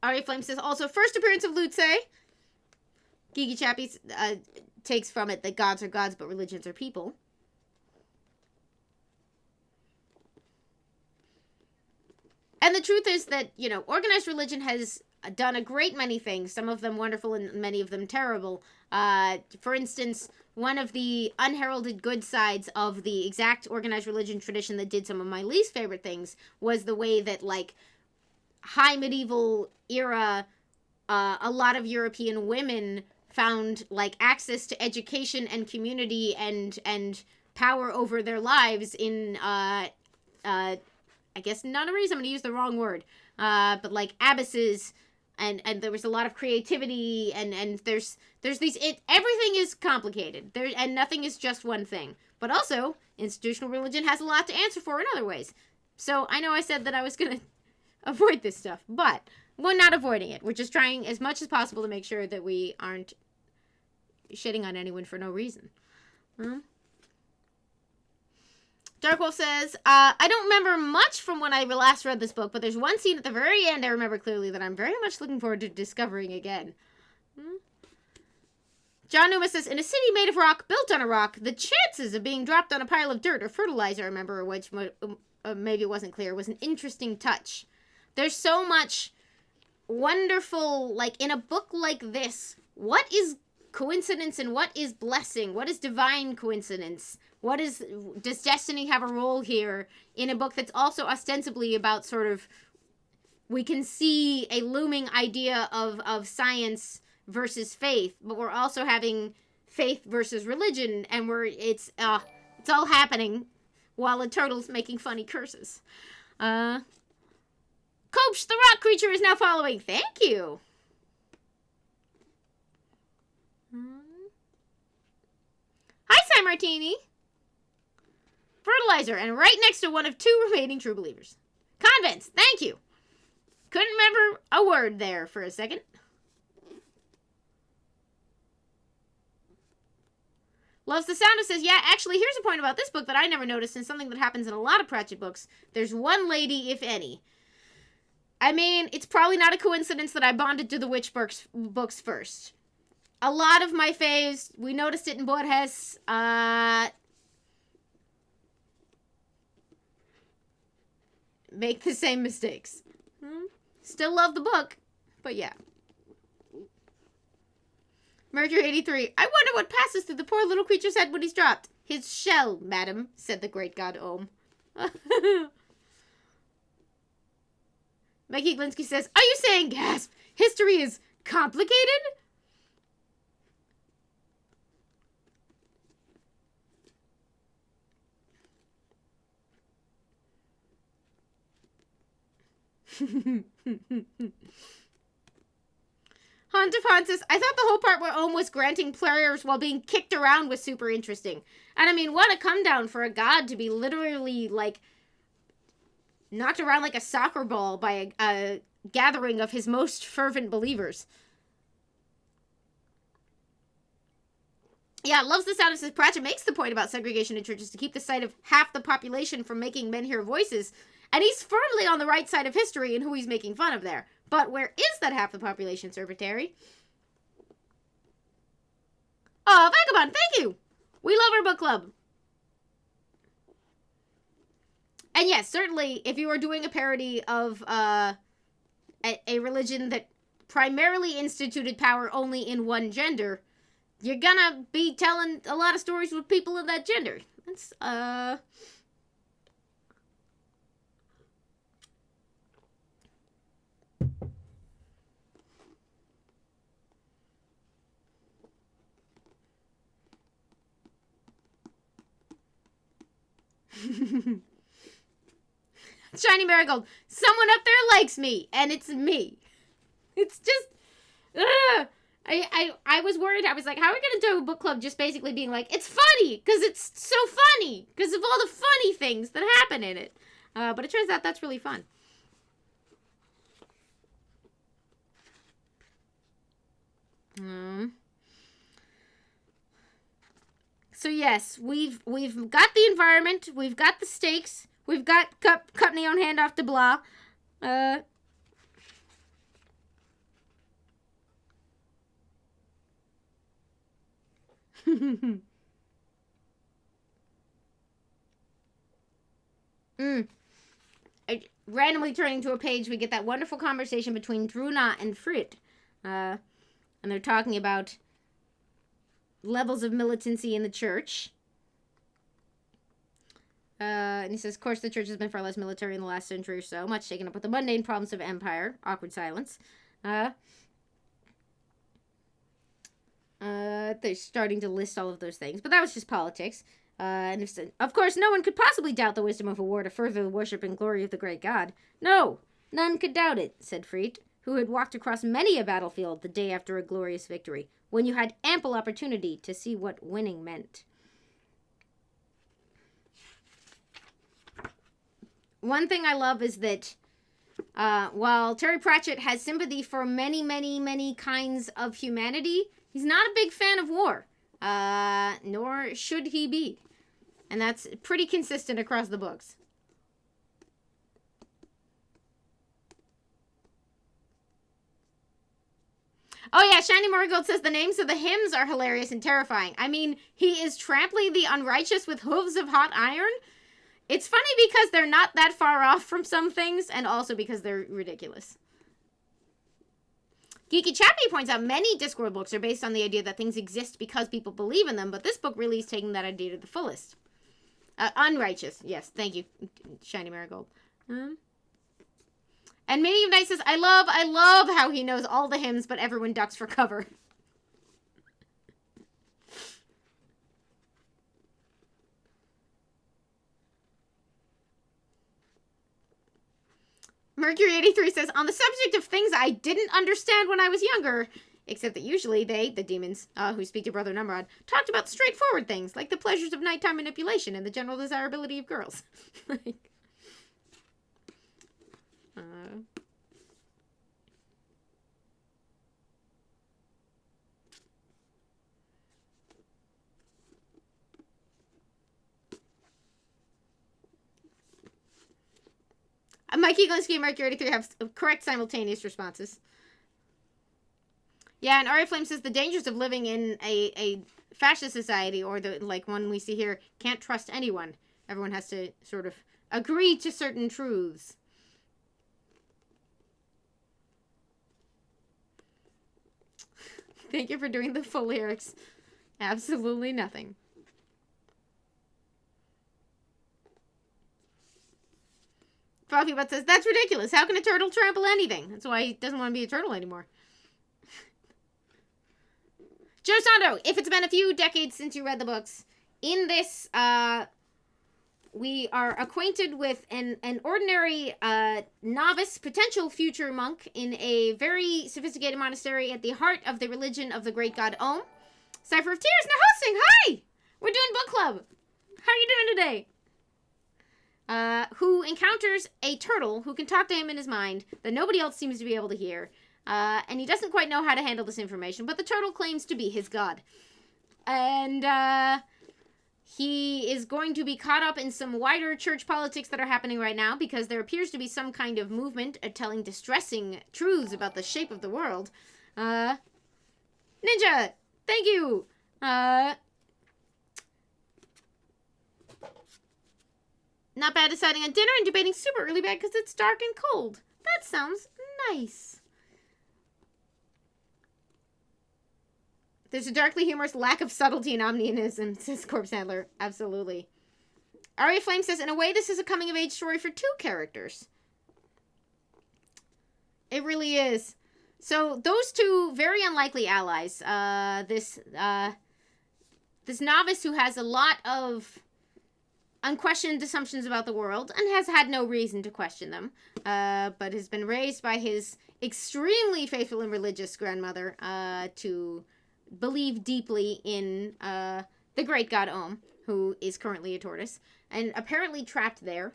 Speaker 1: Aria Flame says, also, first appearance of Lutze. Geeky Chappie takes from it that gods are gods, but religions are people. And the truth is that, you know, organized religion has done a great many things, some of them wonderful and many of them terrible. For instance, one of the unheralded good sides of the exact organized religion tradition that did some of my least favorite things was the way that, like, high medieval era, a lot of European women found, like, access to education and community and power over their lives in I guess nunneries, I'm going to use the wrong word, but like abbesses, and there was a lot of creativity, and there's these, everything is complicated, and nothing is just one thing. But also, institutional religion has a lot to answer for in other ways. So I know I said that I was going to avoid this stuff, but we're not avoiding it. We're just trying as much as possible to make sure that we aren't shitting on anyone for no reason. Darkwolf says, I don't remember much from when I last read this book, but there's one scene at the very end I remember clearly that I'm very much looking forward to discovering again. John Numa says, in a city made of rock, built on a rock, the chances of being dropped on a pile of dirt or fertilizer, I remember, which maybe it wasn't clear, was an interesting touch. There's so much wonderful, like, in a book like this, what is coincidence and what is blessing? What is divine coincidence? Does destiny have a role here in a book that's also ostensibly about sort of, we can see a looming idea of science versus faith, but we're also having faith versus religion, and it's all happening while a turtle's making funny curses. Coach, the rock creature, is now following. Thank you. Hi, Cy Martini. Fertilizer, and right next to one of 2 remaining true believers. Convents, thank you. Couldn't remember a word there for a second. Loves the Sound of says, yeah, actually, here's a point about this book that I never noticed, and something that happens in a lot of Pratchett books. There's one lady, if any. I mean, it's probably not a coincidence that I bonded to the witch books first. A lot of my faves, we noticed it in Borges, make the same mistakes. Still love the book, but yeah. Mercury 83. I wonder what passes through the poor little creature's head when he's dropped. His shell, madam, said the great god Ohm. Mikey Glinsky says, are you saying, gasp, history is complicated? Hunt of Hunt says, I thought the whole part where Ohm was granting prayers while being kicked around was super interesting. And I mean, what a come down for a god to be literally, like, knocked around like a soccer ball by a gathering of his most fervent believers. Yeah, Loves the Sound of says, Pratchett makes the point about segregation in churches to keep the sight of half the population from making men hear voices. And he's firmly on the right side of history in who he's making fun of there. But where is that half the population, Sir Terry? Oh, Vagabond, thank you! We love our book club. And yes, certainly, if you are doing a parody of a religion that primarily instituted power only in one gender, you're gonna be telling a lot of stories with people of that gender. That's, Shiny Marigold, someone up there likes me, and it's me. It's just, I was worried. I was like, how are we going to do a book club just basically being like, it's funny, because it's so funny, because of all the funny things that happen in it. But it turns out that's really fun. So yes, we've got the environment, we've got the stakes, we've got company on hand off to blah. Randomly turning to a page, we get that wonderful conversation between Druna and Frit. And they're talking about levels of militancy in the church. And he says, of course, the church has been far less military in the last century or so, much taken up with the mundane problems of empire. Awkward silence. They're starting to list all of those things, but that was just politics. Of course, no one could possibly doubt the wisdom of a war to further the worship and glory of the great god. No, none could doubt it, said Freit, who had walked across many a battlefield the day after a glorious victory, when you had ample opportunity to see what winning meant. One thing I love is that while Terry Pratchett has sympathy for many, many, many kinds of humanity, he's not a big fan of war. Nor should he be. And that's pretty consistent across the books. Oh yeah, Shiny Marigold says the names of the hymns are hilarious and terrifying. I mean, he is trampling the unrighteous with hooves of hot iron. It's funny because they're not that far off from some things, and also because they're ridiculous. Geeky Chappie points out many Discworld books are based on the idea that things exist because people believe in them, but this book really is taking that idea to the fullest. Unrighteous. Yes, thank you, Shiny Marigold. And Mini of Night says, I love how he knows all the hymns, but everyone ducks for cover. Mercury83 says, on the subject of things I didn't understand when I was younger, except that usually they, the demons, who speak to Brother Numrod, talked about straightforward things, like the pleasures of nighttime manipulation and the general desirability of girls. Mikey Glinsky and Mercury 83 have correct simultaneous responses. Yeah, and Aria Flame says the dangers of living in a fascist society, or the like one we see here, can't trust anyone. Everyone has to sort of agree to certain truths. Thank you for doing the full lyrics. Absolutely nothing. Fluffy Butt says, that's ridiculous. How can a turtle trample anything? That's why he doesn't want to be a turtle anymore. Joe Sando, if it's been a few decades since you read the books, in this, we are acquainted with an ordinary novice, potential future monk in a very sophisticated monastery at the heart of the religion of the great god Om. Cipher of Tears, now hosting. Hi! We're doing book club. How are you doing today? Who encounters a turtle who can talk to him in his mind that nobody else seems to be able to hear. And he doesn't quite know how to handle this information, but the turtle claims to be his god. And, he is going to be caught up in some wider church politics that are happening right now because there appears to be some kind of movement telling distressing truths about the shape of the world. Ninja, thank you. Not bad deciding on dinner and debating super early bad because it's dark and cold. That sounds nice. There's a darkly humorous lack of subtlety and omniscience, says Corpse Handler. Absolutely. Aria Flame says, in a way, this is a coming-of-age story for two characters. It really is. So, those two very unlikely allies. This novice who has a lot of unquestioned assumptions about the world and has had no reason to question them, but has been raised by his extremely faithful and religious grandmother to believe deeply in the great god Om, who is currently a tortoise, and apparently trapped there,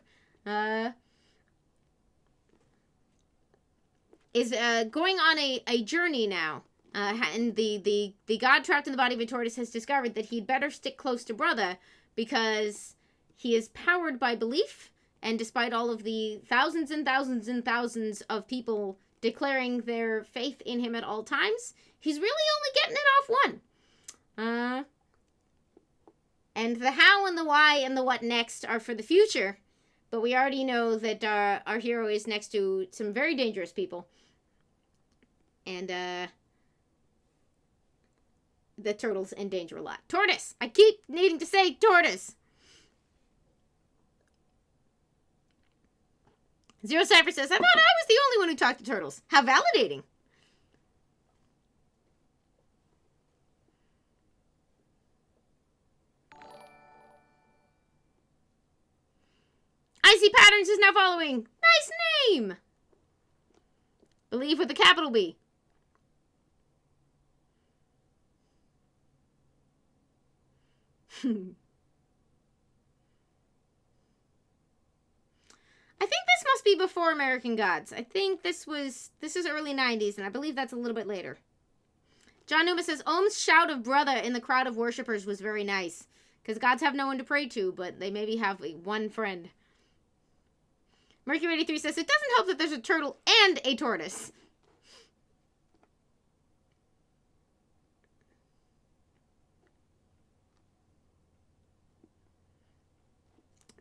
Speaker 1: is going on a journey now. And the god trapped in the body of a tortoise has discovered that he'd better stick close to Brother because he is powered by belief, and despite all of the thousands and thousands and thousands of people declaring their faith in him at all times, he's really only getting it off one. And the how and the why and the what next are for the future, but we already know that our hero is next to some very dangerous people. And the turtles in danger a lot. Tortoise! I keep needing to say tortoise! Zero Cypher says, I thought I was the only one who talked to turtles. How validating. see patterns is now following. Nice name. Believe with a capital B. I think this must be before American Gods. I think this is early 90s, and I believe that's a little bit later. John Numa says, Ohm's shout of brother in the crowd of worshippers was very nice. Because gods have no one to pray to, but they maybe have one friend. Mercury 83 says, it doesn't help that there's a turtle and a tortoise.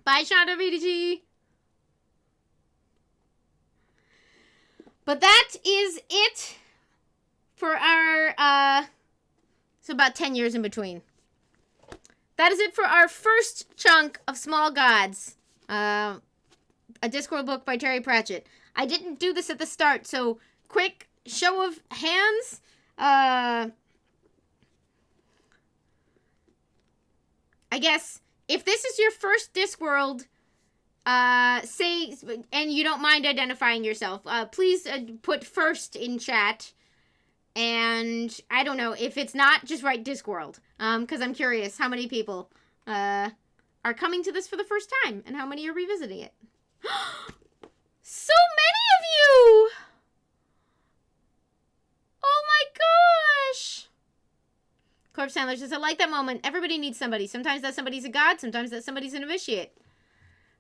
Speaker 1: Bye, Shonda VDG. But that is it for our, so about 10 years in between. That is it for our first chunk of Small Gods. A Discworld book by Terry Pratchett. I didn't do this at the start, so quick show of hands. I guess if this is your first Discworld, say, and you don't mind identifying yourself, please put first in chat. And I don't know, if it's not, just write Discworld. Because I'm curious how many people are coming to this for the first time and how many are revisiting it. So many of you! Oh my gosh! Corpse Sandler says, I like that moment. Everybody needs somebody. Sometimes that somebody's a god, sometimes that somebody's an initiate.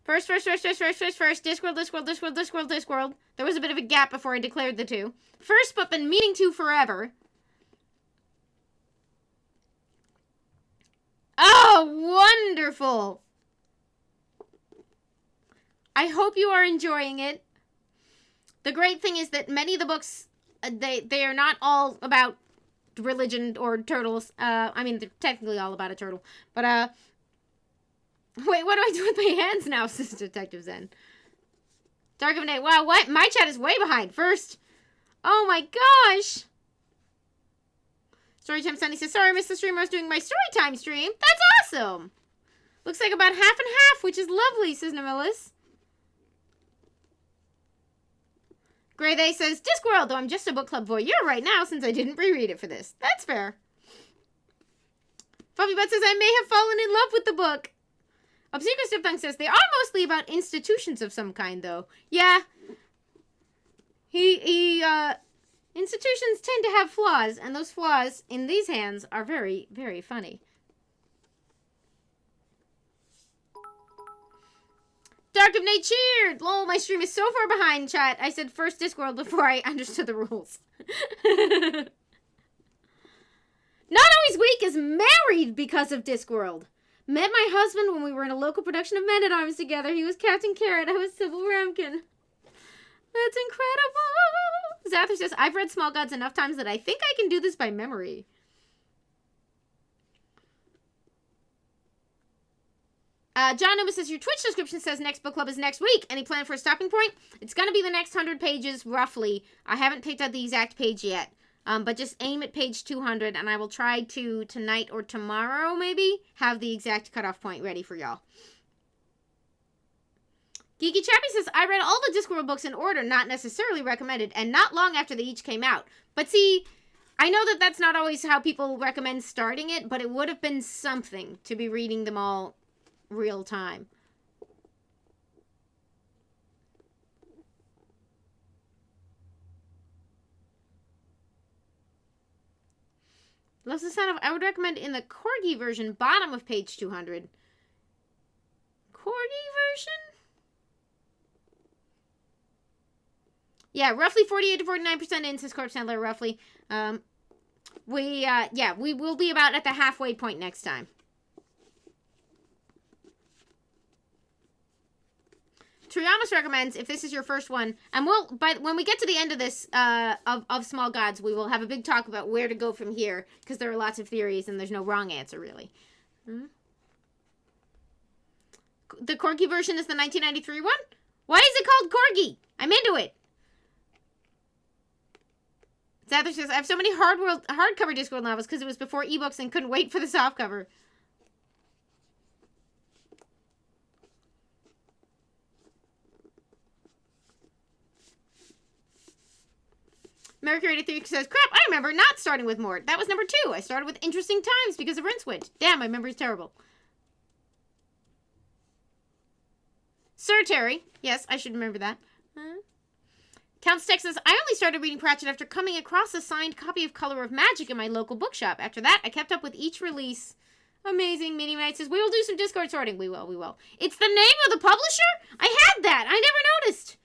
Speaker 1: First. Discworld. There was a bit of a gap before I declared the two. First, but been meaning to forever. Oh, wonderful! I hope you are enjoying it. The great thing is that many of the books, they are not all about religion or turtles. I mean, they're technically all about a turtle. But, wait, what do I do with my hands now, says Detective Zen? Dark of Night. Wow, what? My chat is way behind. First. Oh my gosh. Storytime Sunday says, sorry I missed the stream. I was doing my Storytime stream. That's awesome. Looks like about half and half, which is lovely, says Namillis. Grey They says, Discworld, though I'm just a book club voyeur right now since I didn't reread it for this. That's fair. Fluffy Butt says, I may have fallen in love with the book. Obsequious Diphthong says, they are mostly about institutions of some kind, though. Yeah. Institutions tend to have flaws, and those flaws, in these hands, are very, very funny. Dark of Night cheered! Lol, my stream is so far behind, chat. I said first Discworld before I understood the rules. Not Always Weak is married because of Discworld. Met my husband when we were in a local production of Men at Arms together. He was Captain Carrot. I was Sybil Ramkin. That's incredible. Zather says, I've read Small Gods enough times that I think I can do this by memory. John Numa says, your Twitch description says next book club is next week. Any plan for a stopping point? It's going to be the next 100 pages, roughly. I haven't picked out the exact page yet. But just aim at page 200, and I will try to, tonight or tomorrow, maybe, have the exact cutoff point ready for y'all. Geeky Chappy says, I read all the Discworld books in order, not necessarily recommended, and not long after they each came out. But see, I know that that's not always how people recommend starting it, but it would have been something to be reading them all real time. Loves the sound of, I would recommend in the Corgi version, bottom of page 200. Corgi version? Yeah, roughly 48 to 49% in, says Corpse Handler, roughly. We will be about at the halfway point next time. Triamus recommends, if this is your first one, and when we get to the end of this, of Small Gods, we will have a big talk about where to go from here, because there are lots of theories, and there's no wrong answer, really. The Corgi version is the 1993 one? Why is it called Corgi? I'm into it. Zather says, I have so many hardcover Discworld novels, because it was before ebooks and couldn't wait for the softcover. Mercury83 says, crap, I remember not starting with Mort. That was number 2. I started with Interesting Times because of Rincewind. Damn, my memory's terrible. Sir Terry. Yes, I should remember that. Count's Texas, I only started reading Pratchett after coming across a signed copy of Color of Magic in my local bookshop. After that, I kept up with each release. Amazing. Mini Knight says, we will do some Discord sorting. We will. It's the name of the publisher? I had that. I never noticed.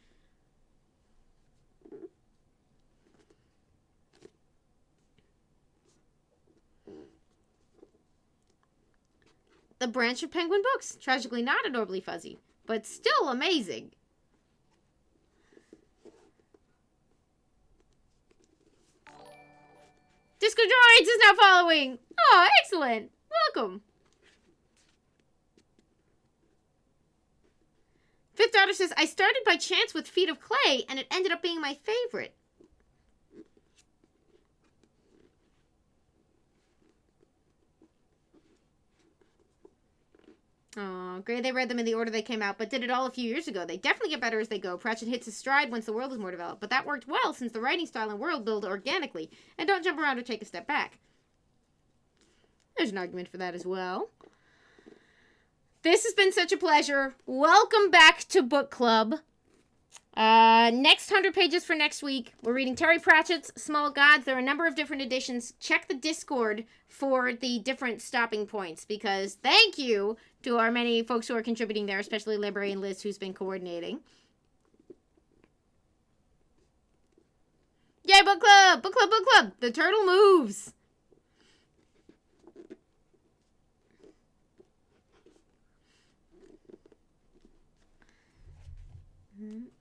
Speaker 1: The branch of Penguin Books. Tragically not adorably fuzzy, but still amazing. Disco Droids is now following. Oh, excellent. Welcome. Fifth Daughter says, I started by chance with Feet of Clay, and it ended up being my favorite. Oh, great. They read them in the order they came out, but did it all a few years ago. They definitely get better as they go. Pratchett hits his stride once the world is more developed, but that worked well since the writing style and world build organically, and don't jump around or take a step back. There's an argument for that as well. This has been such a pleasure. Welcome back to Book Club. Next 100 pages for next week. We're reading Terry Pratchett's Small Gods. There are a number of different editions. Check the Discord for the different stopping points, because thank you to our many folks who are contributing there, especially Librarian Liz, who's been coordinating. Yay, Book Club! Book Club, Book Club! The turtle moves!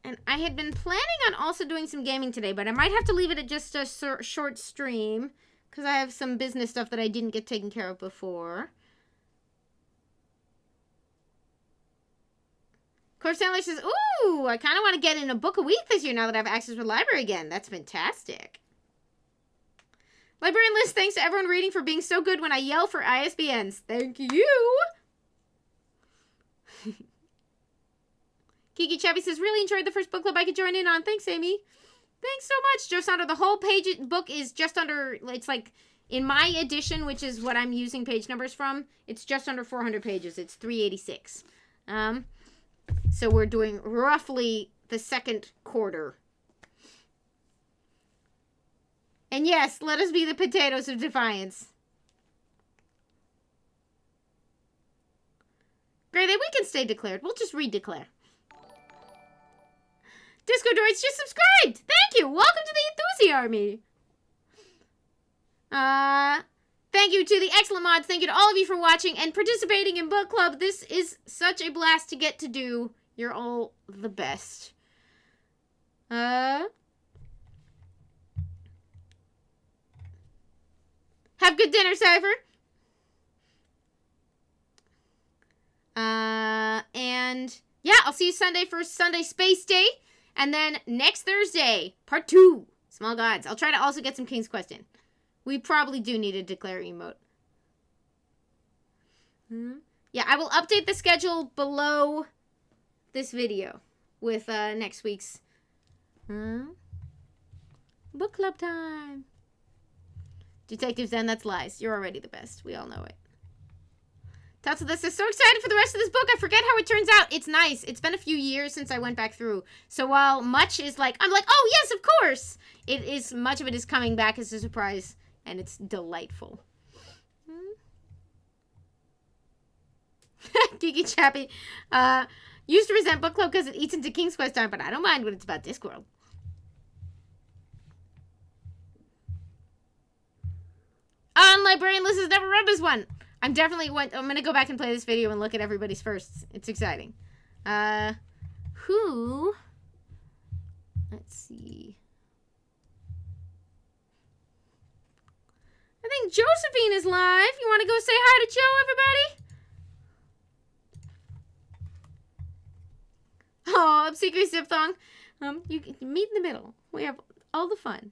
Speaker 1: And I had been planning on also doing some gaming today, but I might have to leave it at just a short stream, because I have some business stuff that I didn't get taken care of before. Corpse Sandler says, ooh, I kind of want to get in a book a week this year now that I have access to the library again. That's fantastic. Librarian List, thanks to everyone reading for being so good when I yell for ISBNs. Thank you. Kiki Chappie says, really enjoyed the first book club I could join in on. Thanks, Amy. Thanks so much. Just under the whole book is just under, it's like, in my edition, which is what I'm using page numbers from, it's just under 400 pages. It's 386. So we're doing roughly the second quarter. And yes, let us be the potatoes of defiance. Great, we can stay declared. We'll just redeclare. Disco Droids just subscribed! Thank you! Welcome to the Enthusi Army! Thank you to the excellent mods. Thank you to all of you for watching and participating in Book Club. This is such a blast to get to do. You're all the best. Have good dinner, Cypher. And yeah, I'll see you Sunday for Sunday Space Day. And then next Thursday, part 2, Small Gods. I'll try to also get some King's Quest in. We probably do need a declare emote. Yeah, I will update the schedule below this video with next week's book club time. Detective Zen, that's lies. You're already the best. We all know it. Tatsu this is so excited for the rest of this book. I forget how it turns out. It's nice. It's been a few years since I went back through. So while much is like, I'm like, oh yes, of course. It is, much of it is coming back as a surprise. And it's delightful. Kiki Chappie. Used to resent Book Club because it eats into King's Quest time, but I don't mind when it's about Discworld. Librarian Liz has never read this one. I'm going to go back and play this video and look at everybody's firsts. It's exciting. Who? Let's see. I think Josephine is live. You want to go say hi to Joe, everybody? Oh, Obsequious Diphthong. You can meet in the middle. We have all the fun.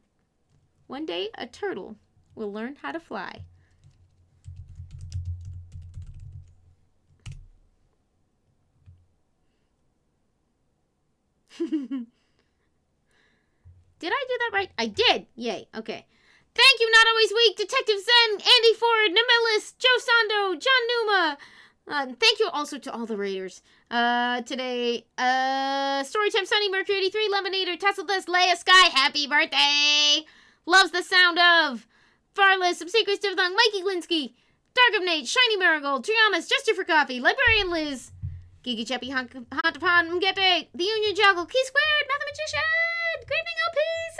Speaker 1: One day, a turtle will learn how to fly. Did I do that right? I did. Yay. Okay. Thank you, Not Always Weak, Detective Zen, Andy Ford, Nemelis, Joe Sando, John Numa. Thank you also to all the raiders. Today, Storytime Sunny, Mercury 83, Lemonator, Tasseless, Leia Sky, happy birthday! Loves the sound of Farless, Obsequious Diphthong, Mikey Linsky, Dark of Nate, Shiny Marigold, Triamas, Jester for Coffee, Librarian Liz, Gigi Cheppy, Hantapon, Mgepe, The Union Joggle, Key Squared, Mathematician, Great Big LPs,